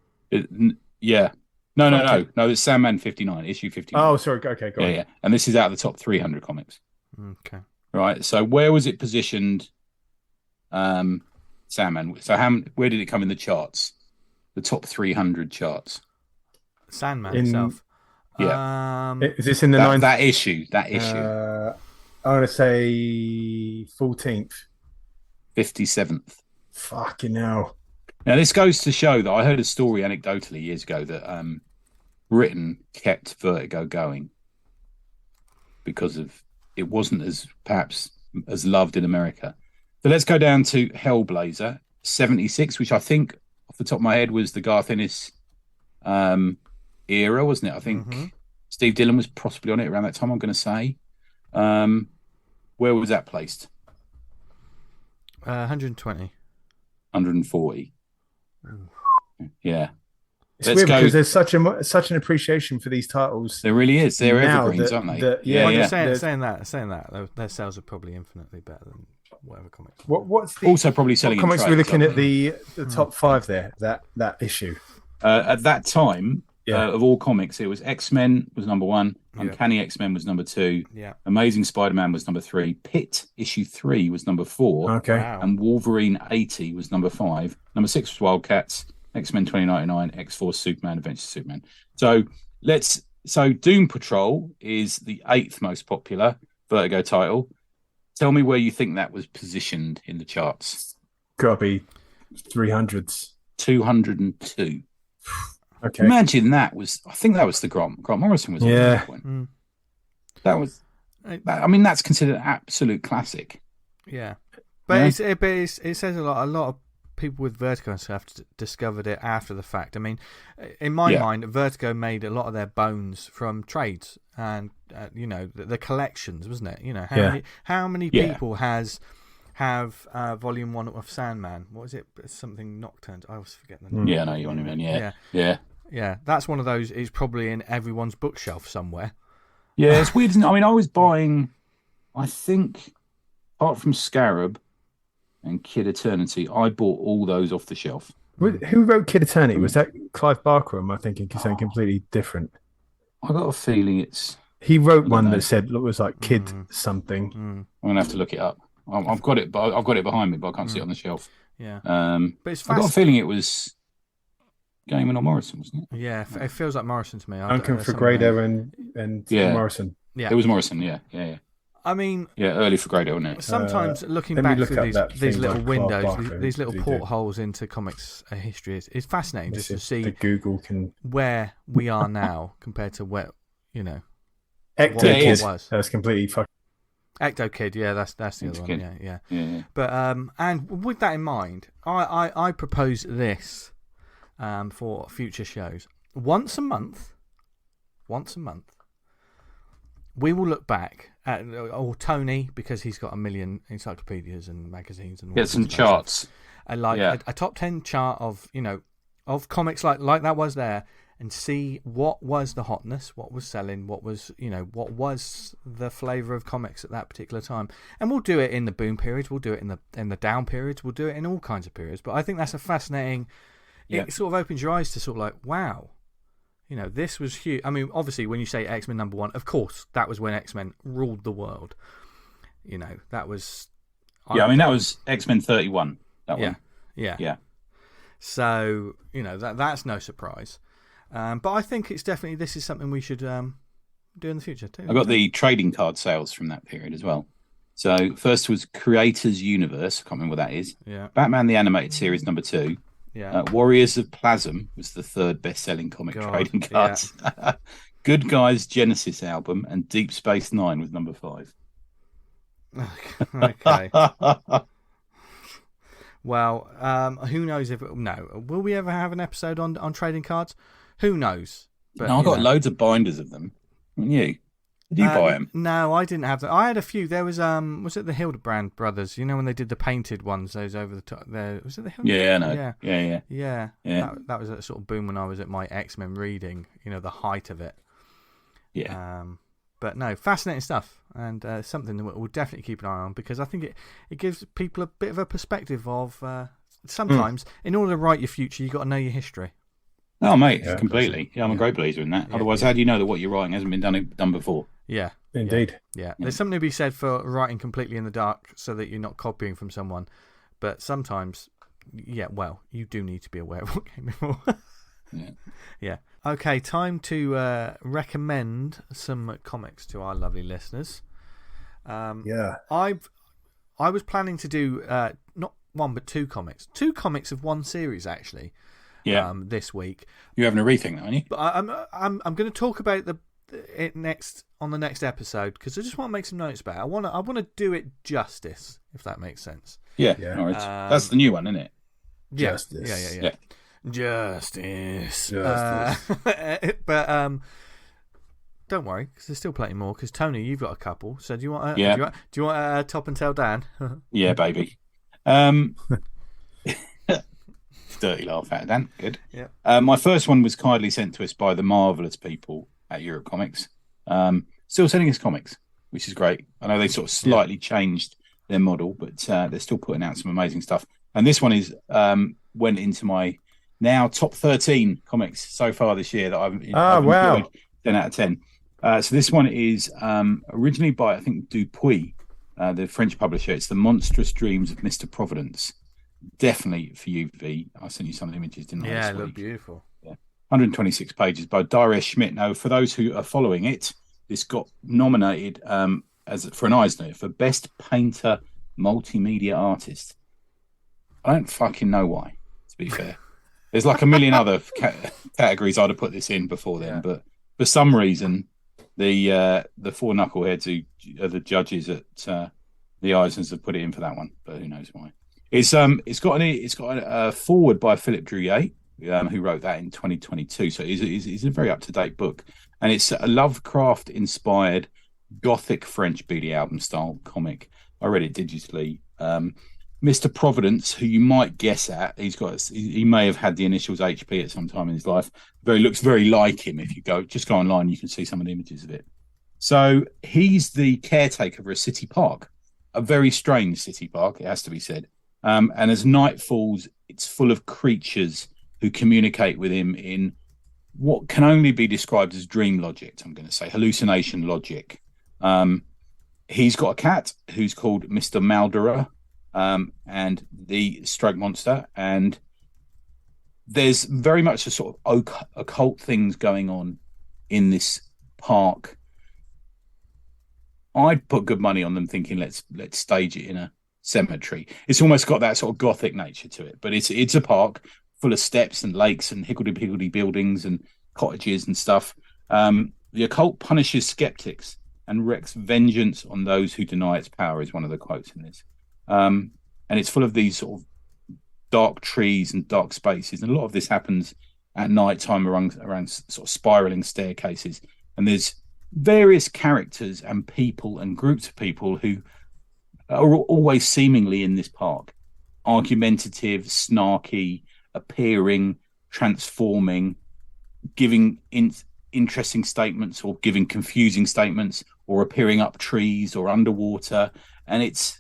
C: Yeah. No. It's Sandman 59, issue 59.
B: Oh, sorry. Okay, go on.
C: Yeah. And this is out of the top 300 comics.
A: Okay.
C: Right. So where was it positioned? Sandman. So where did it come in the charts? The top 300 charts.
A: Sandman itself.
C: Yeah.
B: Is this in the
C: that issue? That issue.
B: I want to say 14th.
C: 57th.
B: Fucking hell.
C: Now, this goes to show that I heard a story anecdotally years ago that Britain kept Vertigo going because of it wasn't perhaps as loved in America. So let's go down to Hellblazer 76, which I think off the top of my head was the Garth Ennis era, wasn't it? I think Steve Dillon was possibly on it around that time, I'm going to say. Where was that placed?
A: 120.
C: 140. Yeah.
B: It's weird because there's such an appreciation for these titles.
C: There really is. They're evergreens, aren't they?
A: Saying that, their sales are probably infinitely better than whatever comics.
B: What's the
C: also probably selling
B: what comics?
C: We're
B: looking at the top 5 there. That issue.
C: At that time, of all comics, it was X-Men was number 1, Uncanny X-Men was number 2, Amazing Spider-Man was number 3, Pitt issue 3 was number 4, and Wolverine 80 was number 5. Number 6 was Wildcats, X-Men 2099, X-Force, Superman, Adventures of Superman. So Doom Patrol is the 8th most popular Vertigo title. Tell me where you think that was positioned in the charts.
B: Gotta be 300s.
C: 202.
B: Okay.
C: Imagine that was. I think that was the Grant Morrison was on that point. That was. I mean, that's considered an absolute classic.
A: Yeah, but it says a lot. A lot of people with Vertigo and stuff discovered it after the fact. I mean, in my mind, Vertigo made a lot of their bones from trades and the collections, wasn't it? You know, how many people have volume 1 of Sandman? What is it? Something Nocturnes. I always forget the name.
C: Yeah, no, you want to mean
A: yeah. That's one of those. It's probably in everyone's bookshelf somewhere.
C: Yeah, it's weird, isn't it? I mean, I was buying, I think, apart from Scarab and Kid Eternity, I bought all those off the shelf.
B: Who wrote Kid Eternity? Was that Clive Barker? Or am I thinking something completely different?
C: I got a feeling
B: he wrote one that said it was like Kid something.
C: I'm gonna have to look it up. I've got it, but I've got it behind me, but I can't see it on the shelf.
A: Yeah.
C: But it's I got a feeling it was Gaiman or Morrison, wasn't it?
A: Yeah, it feels like Morrison to me.
B: Duncan Fegredo and Morrison.
C: Yeah, it was Morrison. Yeah.
A: I mean,
C: early Fegredo, wasn't it?
A: Sometimes looking back through these little windows, these little portholes into comics history, it's fascinating just to see where we are now compared to where
B: Ecto Kid was. That's completely fucking.
A: Ecto Kid, that's the other one. Yeah. But and with that in mind, I propose this for future shows. Once a month, we will look back at Tony, because he's got a million encyclopedias and magazines and
C: get some charts.
A: A top 10 chart of of comics like that was there, and see what was the hotness, what was selling, what was the flavour of comics at that particular time. And we'll do it in the boom periods, we'll do it in the down periods, we'll do it in all kinds of periods. But I think that's a fascinating. It sort of opens your eyes to sort of like, wow, this was huge. I mean, obviously, when you say X-Men number 1, of course, that was when X-Men ruled the world. That was.
C: That was X-Men 31. That one.
A: Yeah. So that's no surprise. But I think it's definitely this is something we should do in the future too.
C: I got the trading card sales from that period as well. So first was Creators Universe. I can't remember what that is.
A: Yeah.
C: Batman the Animated Series number 2.
A: Yeah.
C: Warriors of Plasm was the 3rd best-selling comic trading cards. Yeah. Good Guys Genesis album, and Deep Space Nine was number 5.
A: Okay. Well, who knows will we ever have an episode on trading cards? Who knows?
C: But, I got loads of binders of them. Haven't you? Did you buy them?
A: No, I didn't have them. I had a few. There was it the Hildebrand brothers? When they did the painted ones, those over the top. Was it the Hildebrand?
C: Yeah, I know.
A: Yeah. That was a sort of boom when I was at my X-Men reading. The height of it.
C: Yeah.
A: But no, fascinating stuff, and something that we'll definitely keep an eye on, because I think it gives people a bit of a perspective of sometimes in order to write your future, you've got to know your history.
C: Oh, mate, completely. Yeah, I'm a great believer in that. Otherwise, how do you know that what you're writing hasn't been done before?
A: Yeah.
B: Indeed.
A: Yeah. There's something to be said for writing completely in the dark so that you're not copying from someone. But sometimes, you do need to be aware of what came before. Yeah. Okay, time to recommend some comics to our lovely listeners. I was planning to do not one but two comics. Two comics of one series, actually.
C: Yeah.
A: This week.
C: You're having a rethink, aren't you?
A: But I'm going to talk about it next on the next episode because I just want to make some notes about it. I want to do it justice, if that makes sense.
C: Yeah. No, that's the new one, isn't it?
B: Justice.
A: Yeah. Justice. But don't worry, because there's still plenty more. Because Tony, you've got a couple. So do you want? Do you want a top and tail Dan?
C: Yeah, baby. Dirty laugh out of Dan. Good.
A: Yeah.
C: My first one was kindly sent to us by the marvelous people at Europe Comics. Still sending us comics, which is great. I know they sort of slightly changed their model, but they're still putting out some amazing stuff. And this one is went into my now top 13 comics so far this year that I've enjoyed 10 out of 10. So this one is originally by, I think, Dupuis, the French publisher. It's the Monstrous Dreams of Mr. Providence. Definitely for you, V. I sent you some of the images, didn't I?
A: Yeah, it looked beautiful.
C: Yeah. 126 pages by Darius Schmidt. Now, for those who are following it, this got nominated for an Eisner for Best Painter Multimedia Artist. I don't fucking know why, to be fair. There's like a million other categories I'd have put this in before then, but for some reason, the four knuckleheads who are the judges at the Eisners have put it in for that one, but who knows why. It's got a forward by Philip Drouillet, who wrote that in 2022. So it's a very up to date book, and it's a Lovecraft inspired Gothic French BD album style comic. I read it digitally. Mr. Providence, who you might guess at, he may have had the initials HP at some time in his life. Looks very like him. If you go online, you can see some of the images of it. So he's the caretaker of a city park, a very strange city park, it has to be said. And as night falls, it's full of creatures who communicate with him in what can only be described as dream logic. I'm going to say hallucination logic. He's got a cat who's called Mr. Maldera, and the stroke monster. And there's very much a sort of occult things going on in this park. I'd put good money on them thinking let's stage it in a cemetery. It's almost got that sort of gothic nature to it, but it's a park full of steps and lakes and higgledy-piggledy buildings and cottages and stuff. The occult punishes skeptics and wreaks vengeance on those who deny its power is one of the quotes in this. And it's full of these sort of dark trees and dark spaces, and a lot of this happens at night time around sort of spiraling staircases. And there's various characters and people and groups of people who are always seemingly in this park, argumentative, snarky, appearing, transforming, giving interesting statements or giving confusing statements, or appearing up trees or underwater. And it's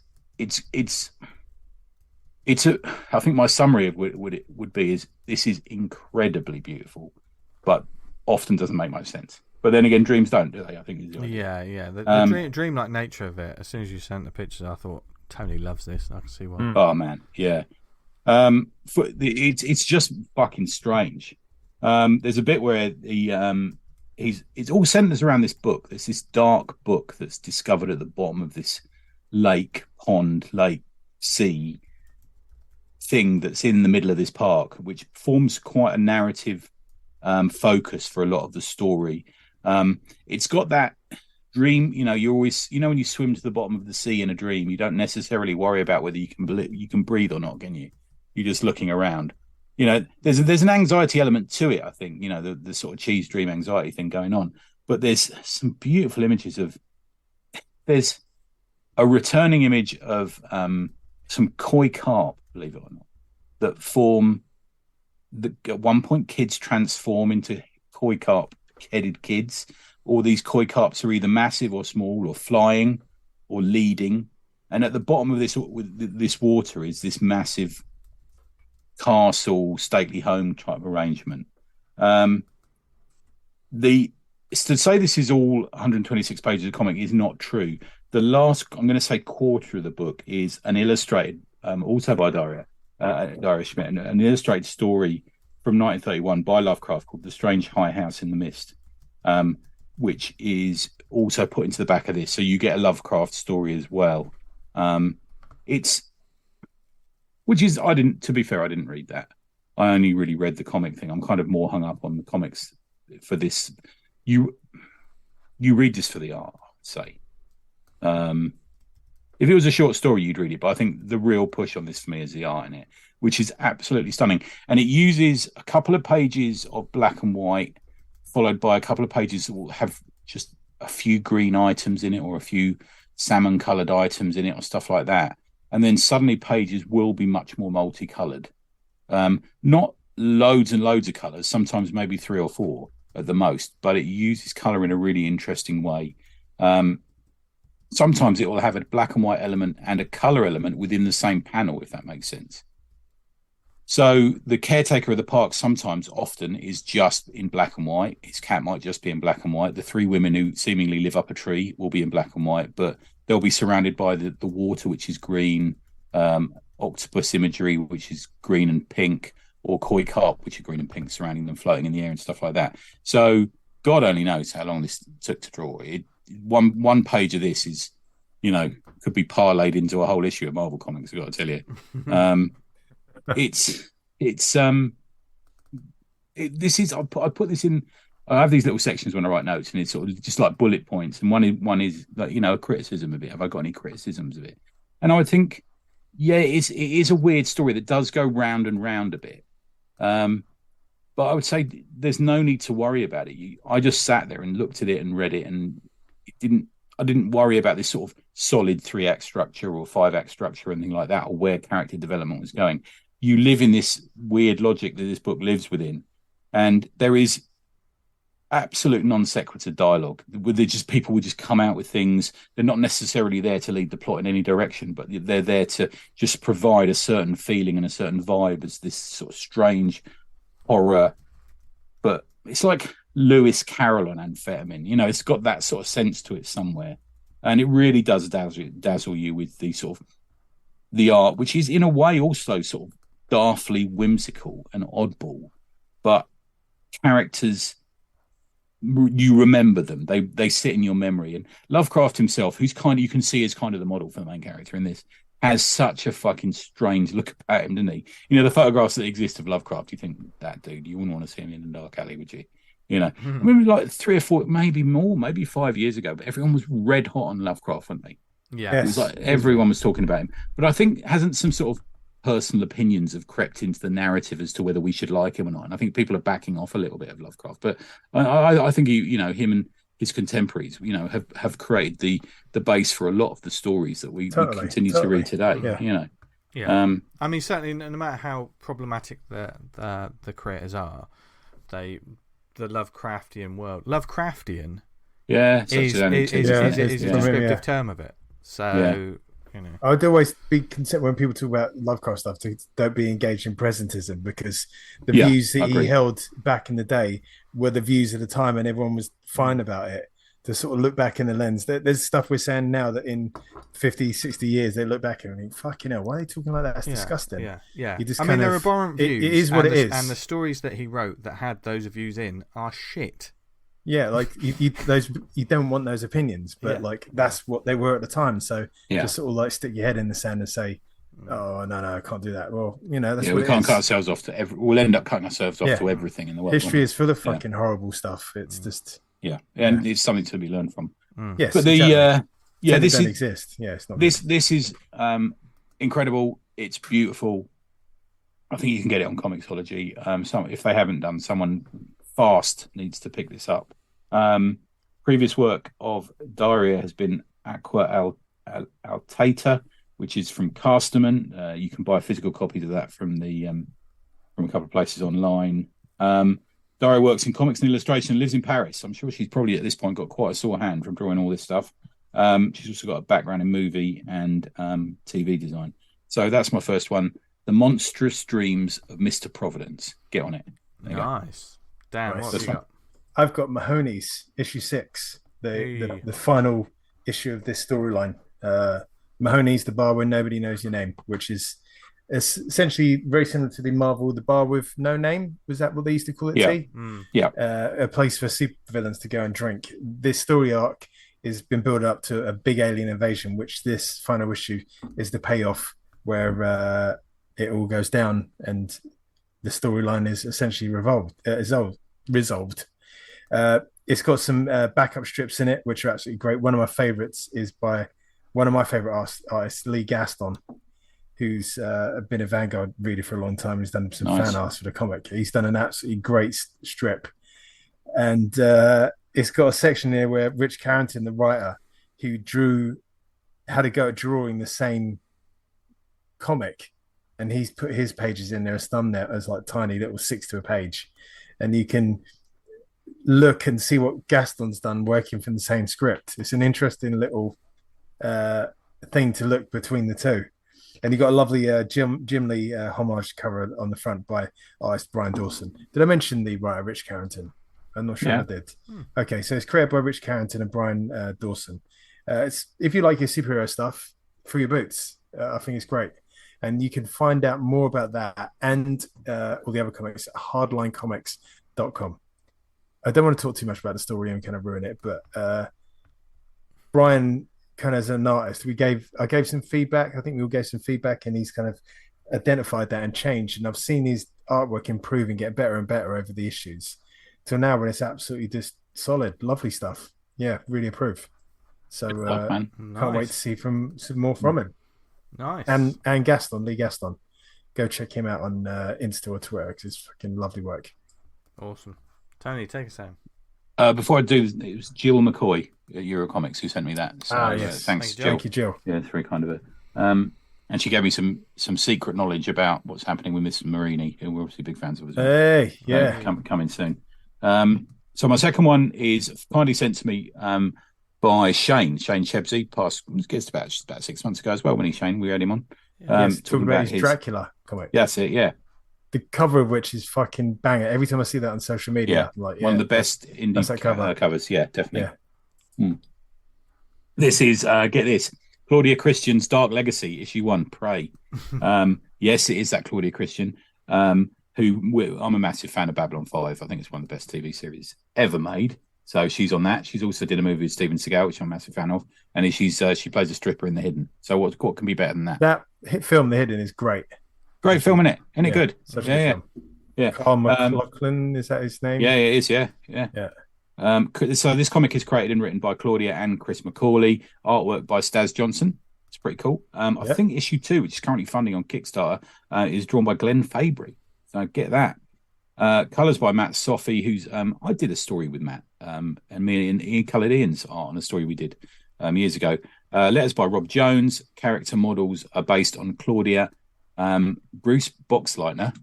C: I think my summary of what it would be is this is incredibly beautiful, but often doesn't make much sense. But then again, dreams don't, do they? I think.
A: Yeah. The dream-like nature of it. As soon as you sent the pictures, I thought Tony loves this, and I can see why.
C: Oh man, yeah. It's just fucking strange. There's a bit where it's all centers around this book. There's this dark book that's discovered at the bottom of this lake, sea thing that's in the middle of this park, which forms quite a narrative focus for a lot of the story. It's got that dream, you always, when you swim to the bottom of the sea in a dream, you don't necessarily worry about whether you can breathe or not, can you? You're just looking around. There's an anxiety element to it, I think, the sort of cheese dream anxiety thing going on. But there's some beautiful images there's a returning image of some koi carp, believe it or not, that form. At one point, kids transform into koi carp-headed kids. All these koi carps are either massive or small, or flying, or leading. And at the bottom of this water is this massive castle, stately home type arrangement. To say this is all 126 pages of comic is not true. The last, I'm going to say, quarter of the book is an illustrated, also by Daria Schmidt, an illustrated story from 1931 by Lovecraft called The Strange High House in the Mist, which is also put into the back of this. So you get a Lovecraft story as well. To be fair, I didn't read that. I only really read the comic thing. I'm kind of more hung up on the comics for this. You read this for the art, I'd say. If it was a short story, you'd read it, but I think the real push on this for me is the art in it, which is absolutely stunning. And it uses a couple of pages of black and white, followed by a couple of pages that will have just a few green items in it, or a few salmon-coloured items in it, or stuff like that. And then suddenly pages will be much more multicoloured. Not loads and loads of colours, sometimes maybe 3 or 4 at the most, but it uses colour in a really interesting way. Sometimes it will have a black and white element and a colour element within the same panel, if that makes sense. So the caretaker of the park often is just in black and white. His cat might just be in black and white. The 3 women who seemingly live up a tree will be in black and white, but they'll be surrounded by the water, which is green, octopus imagery, which is green and pink, or koi carp, which are green and pink, surrounding them, floating in the air and stuff like that. So God only knows how long this took to draw. One page of this is, could be parlayed into a whole issue of Marvel Comics, I've got to tell you. I put this in. I have these little sections when I write notes, and it's sort of just like bullet points. And one is like, a criticism of it. Have I got any criticisms of it? And I would think, yeah, it is a weird story that does go round and round a bit. But I would say there's no need to worry about it. I just sat there and looked at it and read it, and I didn't worry about this sort of solid 3-act structure or 5-act structure or anything like that, or where character development was going. You live in this weird logic that this book lives within, and there is absolute non sequitur dialogue. People would just come out with things. They're not necessarily there to lead the plot in any direction, but they're there to just provide a certain feeling and a certain vibe as this sort of strange horror. But it's like Lewis Carroll on amphetamine. It's got that sort of sense to it somewhere, and it really does dazzle you with the sort of the art, which is in a way also sort of daftly whimsical and oddball, but characters, you remember them. They sit in your memory. And Lovecraft himself, who's you can see is kind of the model for the main character in this, has such a fucking strange look at him, doesn't he? The photographs that exist of Lovecraft, you think, that dude, you wouldn't want to see him in a dark alley, would you? I remember like 3 or 4, maybe more, maybe 5 years ago, but everyone was red hot on Lovecraft, weren't they?
A: Yeah.
C: It was like everyone was talking about him. But I think hasn't some sort of personal opinions have crept into the narrative as to whether we should like him or not. And I think people are backing off a little bit of Lovecraft. But I think him and his contemporaries, have created the base for a lot of the stories that we continue to read today.
A: Yeah. I mean, certainly, no matter how problematic the creators are, the Lovecraftian world, Lovecraftian, is a descriptive term of it. So.
B: I'd always be concerned when people talk about Lovecraft stuff to don't be engaged in presentism, because the views that he held back in the day were the views at the time, and everyone was fine about it. To sort of look back in the lens, there's stuff we're saying now that in 50, 60 years they look back and think, fucking hell, why are they talking like that? That's disgusting.
A: Yeah.
B: There
A: are abhorrent views.
B: It is what it is.
A: And the stories that he wrote that had those views in are shit.
B: Yeah, like you don't want those opinions, but that's what they were at the time. So just sort of like stick your head in the sand and say, "Oh no, I can't do that." Well, that's what
C: we can't cut ourselves off to we'll end up cutting ourselves off to everything in the world.
B: History is full of fucking horrible stuff. It's just
C: and it's something to be learned from.
B: Yes,
C: but
B: this don't exist. Yeah, it's not.
C: This is incredible. It's beautiful. I think you can get it on Comixology. If they haven't done, someone fast needs to pick this up. Previous work of Daria has been Aqua Altata, which is from Casterman. You can buy physical copies of that from a couple of places online. Daria works in comics and illustration and lives in Paris. I'm sure she's probably at this point got quite a sore hand from drawing all this stuff. She's also got a background in movie and TV design. So that's my first one. The Monstrous Dreams of Mr. Providence. Get on it.
A: Nice. Dan,
B: Right.
A: what have you got?
B: I've got Mahoneys issue 6, the final issue of this storyline. Mahoneys, the bar where nobody knows your name, which is essentially very similar to the Marvel The Bar with No Name. Was that what they used to call it?
C: Yeah.
B: A place for supervillains to go and drink. This story arc has been built up to a big alien invasion, which this final issue is the payoff where it all goes down and the storyline is essentially resolved. It's got some backup strips in it, which are absolutely great. One of my favorites is by one of my favorite artists, Lee Gaston, who's been a Vanguard reader for a long time. He's done some fan art for the comic. He's done an absolutely great strip. And it's got a section here where Rich Carrington, the writer, who had a go at drawing the same comic, and he's put his pages in there as thumbnail as like tiny little 6 to a page. And you can look and see what Gaston's done working from the same script. It's an interesting little thing to look between the two. And you got a lovely Jim Lee homage cover on the front by artist Brian Dawson. Did I mention the writer Rich Carrington? I'm not sure I did. Okay, so it's created by Rich Carrington and Brian Dawson. It's if you like your superhero stuff, for your boots, I think it's great. And you can find out more about that and all the other comics at hardlinecomics.com. I don't want to talk too much about the story and kind of ruin it, but Brian, kind of as an artist, I gave some feedback. I think we all gave some feedback, and he's kind of identified that and changed. And I've seen his artwork improve and get better and better over the issues till now, when it's absolutely just solid, lovely stuff. Yeah, really approve. So can't wait to see some more from him.
A: Nice.
B: And Lee Gaston, go check him out on Insta or Twitter because it's fucking lovely work.
A: Awesome. Tony, take us home.
C: Before I do, it was Jill McCoy at Eurocomics who sent me that. So,
B: yes.
C: Thanks, Jill.
B: Thank you, Jill.
C: Yeah, it's very kind of it. And she gave me some secret knowledge about what's happening with Mrs. Marini, who we're obviously big fans of as well.
B: Hey, yeah.
C: Coming soon. So my second one is kindly sent to me by Shane Chebsey, about 6 months ago as well. We had him on.
B: Talking about his Dracula comic.
C: That's it, yeah.
B: The cover of which is fucking banger. Every time I see that on social media, I'm like,
C: one of the best indie covers. Yeah, definitely. Yeah. This is get this, Claudia Christian's Dark Legacy, issue 1, Prey. Yes, it is that Claudia Christian. I'm a massive fan of Babylon 5. I think it's one of the best TV series ever made. So she's on that. She's also did a movie with Steven Seagal, which I'm a massive fan of, and she plays a stripper in The Hidden. So what can be better than that?
B: That hit film, The Hidden, is great.
C: Great film, isn't it? Isn't it good?
B: Such a good film. Yeah. Carl McLaughlin, is that his name?
C: Yeah, it is. Yeah. So this comic is created and written by Claudia and Chris McCauley. Artwork by Staz Johnson. It's pretty cool. I think issue 2, which is currently funding on Kickstarter, is drawn by Glenn Fabry. So get that. Colours by Matt Soffey, who's I did a story with Matt, and me and Ian coloured Ian's art on a story we did years ago. Letters by Rob Jones. Character models are based on Claudia, Bruce Boxleitner,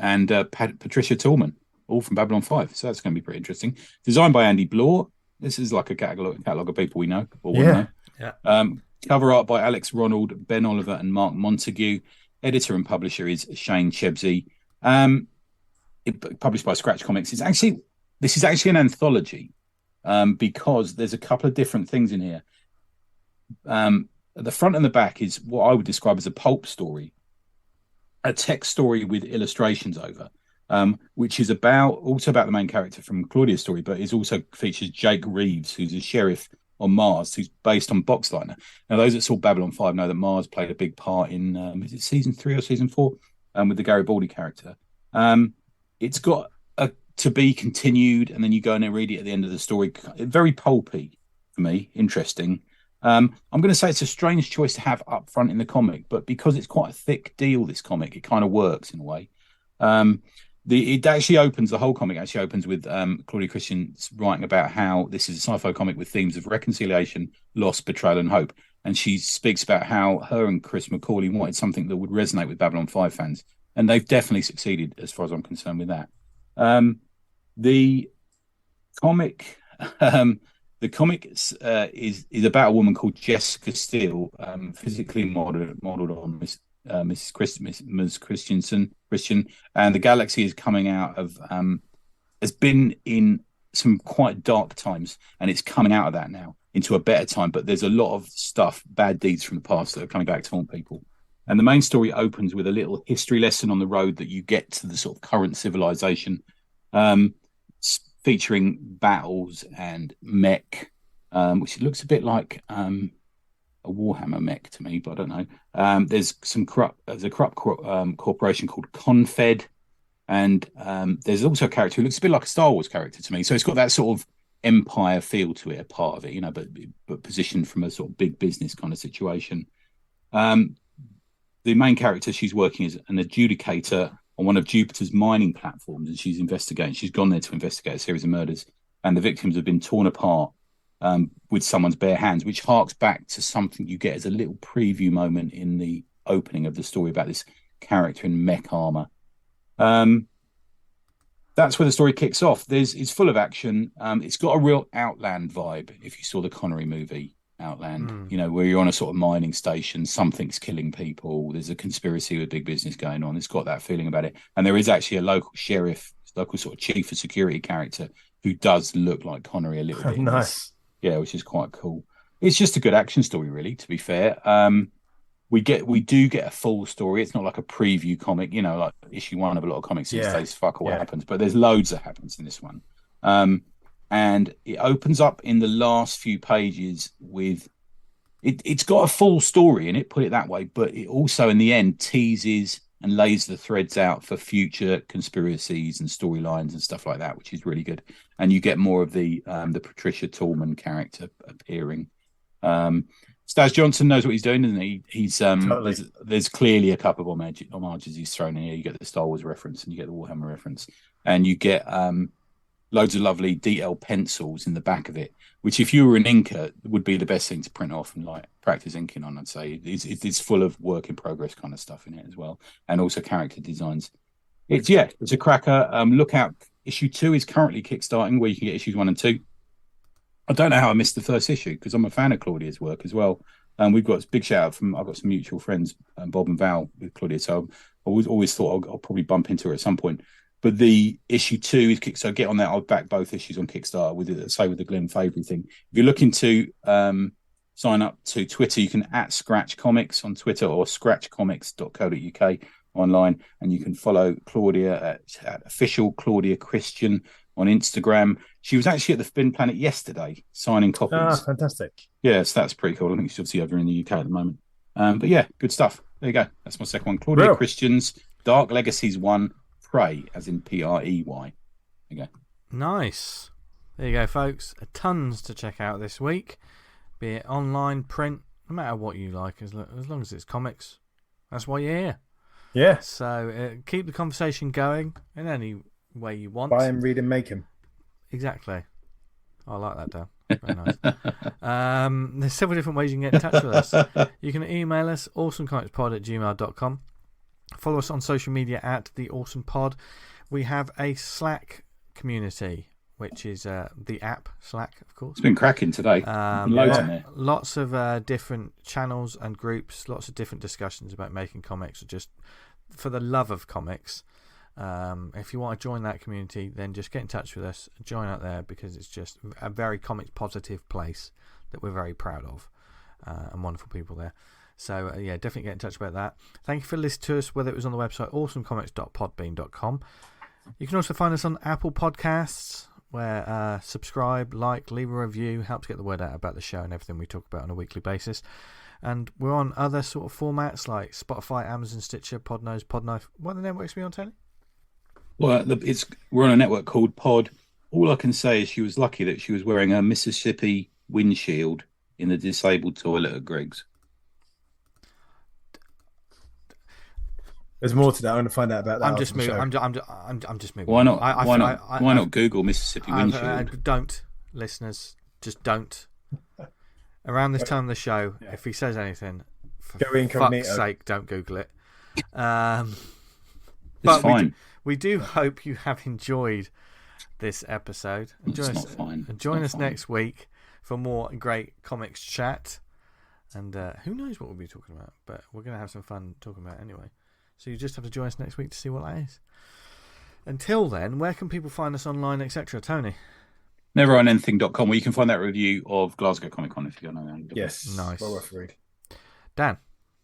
C: and Patricia Tallman, all from Babylon 5. So that's going to be pretty interesting. Designed by Andy Blore. This is like a catalogue of people we know or want to know.
A: Yeah.
C: Cover art by Alex Ronald, Ben Oliver, and Mark Montague. Editor and publisher is Shane Chebsey. Published by Scratch Comics. This is actually an anthology because there's a couple of different things in here. At the front and the back is what I would describe as a pulp story, a text story with illustrations over, which is also about the main character from Claudia's story, but it also features Jake Reeves, who's a sheriff on Mars, who's based on Boxleitner. Now, those that saw Babylon 5 know that Mars played a big part in, is it season 3 or season 4, with the Garibaldi character. It's got a to be continued, and then you go and read it at the end of the story. Very pulpy for me, interesting. I'm going to say it's a strange choice to have up front in the comic, but because it's quite a thick deal, this comic, it kind of works in a way. The whole comic actually opens with Claudia Christian writing about how this is a sci-fi comic with themes of reconciliation, loss, betrayal, and hope. And she speaks about how her and Chris McCauley wanted something that would resonate with Babylon 5 fans. And they've definitely succeeded as far as I'm concerned with that. The comic is about a woman called Jessica Steele, physically modeled on Mrs. Christian, and the galaxy is coming out of has been in some quite dark times, and it's coming out of that now into a better time. But there's a lot of stuff, bad deeds from the past that are coming back to haunt people. And the main story opens with a little history lesson on the road that you get to the sort of current civilization, featuring battles and mech, which looks a bit like a Warhammer mech to me, but I don't know. There's a corrupt corporation called Confed, and there's also a character who looks a bit like a Star Wars character to me. So it's got that sort of empire feel to it, a part of it, but positioned from a sort of big business kind of situation. The main character, she's working as an adjudicator on one of Jupiter's mining platforms, and she's investigating. She's gone there to investigate a series of murders, and the victims have been torn apart with someone's bare hands, which harks back to something you get as a little preview moment in the opening of the story about this character in mech armor. That's where the story kicks off. It's full of action. It's got a real Outland vibe. If you saw the Connery movie Outland, where you're on a sort of mining station, something's killing people, there's a conspiracy with big business going on. It's got that feeling about it. And there is actually a local sheriff, local sort of chief of security character who does look like Connery a little bit.
B: Nice.
C: Yeah, which is quite cool. It's just a good action story, really, to be fair. We do get a full story. It's not like a preview comic, like issue 1 of a lot of comics these days. Fuck what happens, but there's loads that happens in this one. And it opens up in the last few pages with it's got a full story in it, put it that way, but it also in the end teases and lays the threads out for future conspiracies and storylines and stuff like that, which is really good. And you get more of the Patricia Tallman character appearing. Stas Johnson knows what he's doing, doesn't he? He's totally. There's clearly a couple of homages he's thrown in here. You get the Star Wars reference and you get the Warhammer reference, and you get loads of lovely detailed pencils in the back of it, which if you were an inker would be the best thing to print off and like practice inking on. I'd say it's full of work in progress kind of stuff in it as well, and also character designs. It's a cracker. Look out! Issue 2 is currently kickstarting, where you can get issues 1 and 2. I don't know how I missed the first issue because I'm a fan of Claudia's work as well. We've got a big shout out from I've got some mutual friends, Bob and Val, with Claudia. So I always thought I'll probably bump into her at some point. But the issue 2 is Kickstarter. Get on that. I'll back both issues on Kickstarter with the Glenn Fabry thing. If you're looking to sign up to Twitter, you can @Scratch Comics on Twitter or scratchcomics.co.uk online, and you can follow Claudia at official Claudia Christian on Instagram. She was actually at the Spin Planet yesterday signing copies.
B: Ah, fantastic.
C: Yes, that's pretty cool. I think she's obviously over in the UK at the moment. But yeah, good stuff. There you go. That's my second one. Claudia Christian's Dark Legacies 1, Prey, as in Prey. There you go.
A: Nice. There you go, folks. Tons to check out this week. Be it online, print, no matter what you like, as long as it's comics. That's why you're here.
B: Yeah.
A: So keep the conversation going in any way you want.
B: Buy him, read him, make him.
A: Exactly. I like that, Dan. Very nice. There's several different ways you can get in touch with us. You can email us, awesomecomicspod@gmail.com. Follow us on social media @TheAwesomePod. We have a Slack community, which is the app Slack, of course.
C: It's been cracking today. Loads in there.
A: Lots of different channels and groups, lots of different discussions about making comics, or just for the love of comics. If you want to join that community, then just get in touch with us, join out there, because it's just a very comics positive place that we're very proud of, and wonderful people there. So definitely get in touch about that. Thank you for listening to us, whether it was on the website awesomecomics.podbean.com. You can also find us on Apple Podcasts, where subscribe, like, leave a review, helps get the word out about the show and everything we talk about on a weekly basis. And we're on other sort of formats like Spotify, Amazon, Stitcher, Podnose, Podknife. What are the networks we on, Tony?
C: Well, we're on a network called Pod. All I can say is she was lucky that she was wearing a Mississippi windshield in the disabled toilet at Greg's.
B: There's more to that. I want to find out about that.
A: I'm just moving. I'm just moving.
C: Why not? Why not Google Mississippi windshield?
A: Don't, listeners. Just don't. Around this time of the show, if he says anything, for fuck's sake, don't Google it.
C: It's
A: but
C: fine.
A: We do hope you have enjoyed this episode. Join us next week for more great comics chat. And who knows what we'll be talking about, but we're going to have some fun talking about it anyway. So you just have to join us next week to see what that is. until then, where can people find us online, etc.? Tony?
C: Neverendanything.com, where you can find that review of Glasgow Comic Con if you don't know.
B: Yes,
A: nice.
B: Well worth a read.
A: Dan?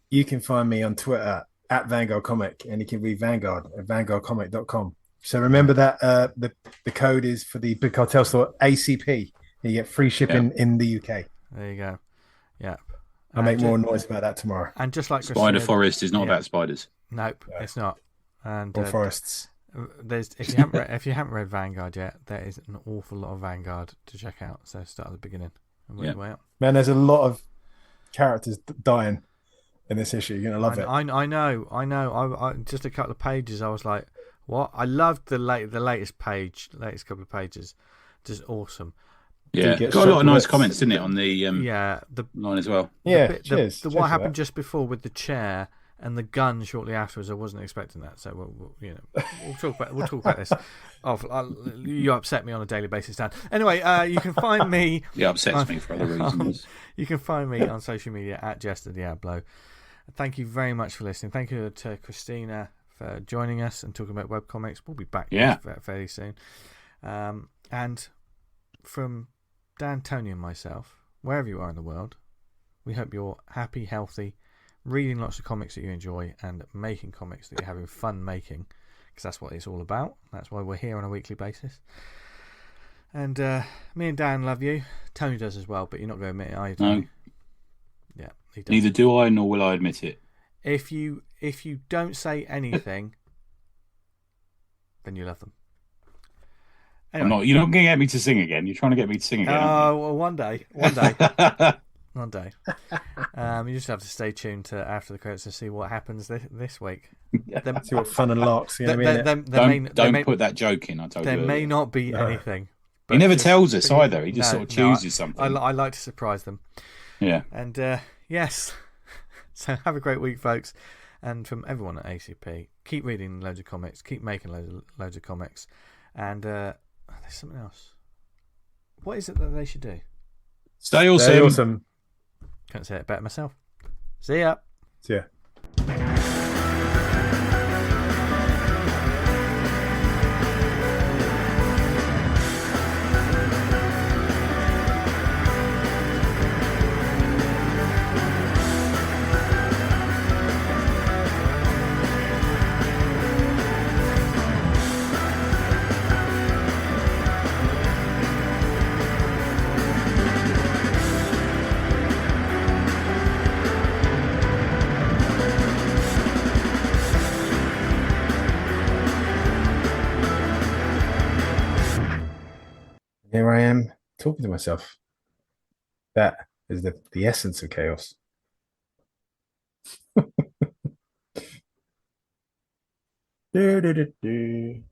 B: You can find me on Twitter at Vanguard Comic, and you can read Vanguard at vanguardcomic.com. So remember that the code is for the Big Cartel store ACP. You get free shipping in the UK.
A: There you go. Yeah.
B: I'll make more noise about that tomorrow.
A: And just like
C: Spiderforest is not about spiders.
A: Nope, it's not. And
B: or forests.
A: There's if you haven't read Vanguard yet, there is an awful lot of Vanguard to check out. So start at the beginning and work your way up.
B: Man, there's a lot of characters dying in this issue. You're gonna love it.
A: I know. I just a couple of pages. I was like, what? I loved the latest couple of pages. Just awesome.
C: Yeah, got a lot of nice comments, didn't it, on the line as well.
B: Yeah,
A: what happened just before with the chair and the gun shortly afterwards, I wasn't expecting that. So we'll talk about this. You upset me on a daily basis, Dan. Anyway, you can find me.
C: It upsets me for other reasons.
A: You can find me on social media at Jester Diablo. Thank you very much for listening. Thank you to Christina for joining us and talking about webcomics. We'll be back fairly soon. And from Dan, Tony, and myself, wherever you are in the world, we hope you're happy, healthy, reading lots of comics that you enjoy, and making comics that you're having fun making, because that's what it's all about. That's why we're here on a weekly basis. And me and Dan love you. Tony does as well, but you're not going to admit it, are you, Tony?
C: No.
A: Yeah, he does.
C: Neither do I, nor will I admit it.
A: If you don't say anything, then you love them. Anyway.
C: You're not going to get me to sing again. You're trying to get me to sing again.
A: Oh, well, one day. One day. You just have to stay tuned to after the credits to see what happens this week.
B: See what fun unlocks. You know what
C: I mean? Don't put that joke in. I told you.
A: There may not be anything.
C: He never tells us either. He just sort of chooses something.
A: I like to surprise them.
C: Yeah.
A: And yes. So have a great week, folks. And from everyone at ACP, keep reading loads of comics. Keep making loads of comics. And there's something else. What is it that they should do?
C: Stay awesome.
A: Can't say it better myself. See ya.
B: See ya. Here I am talking to myself. That is the essence of chaos. Do, do, do, do.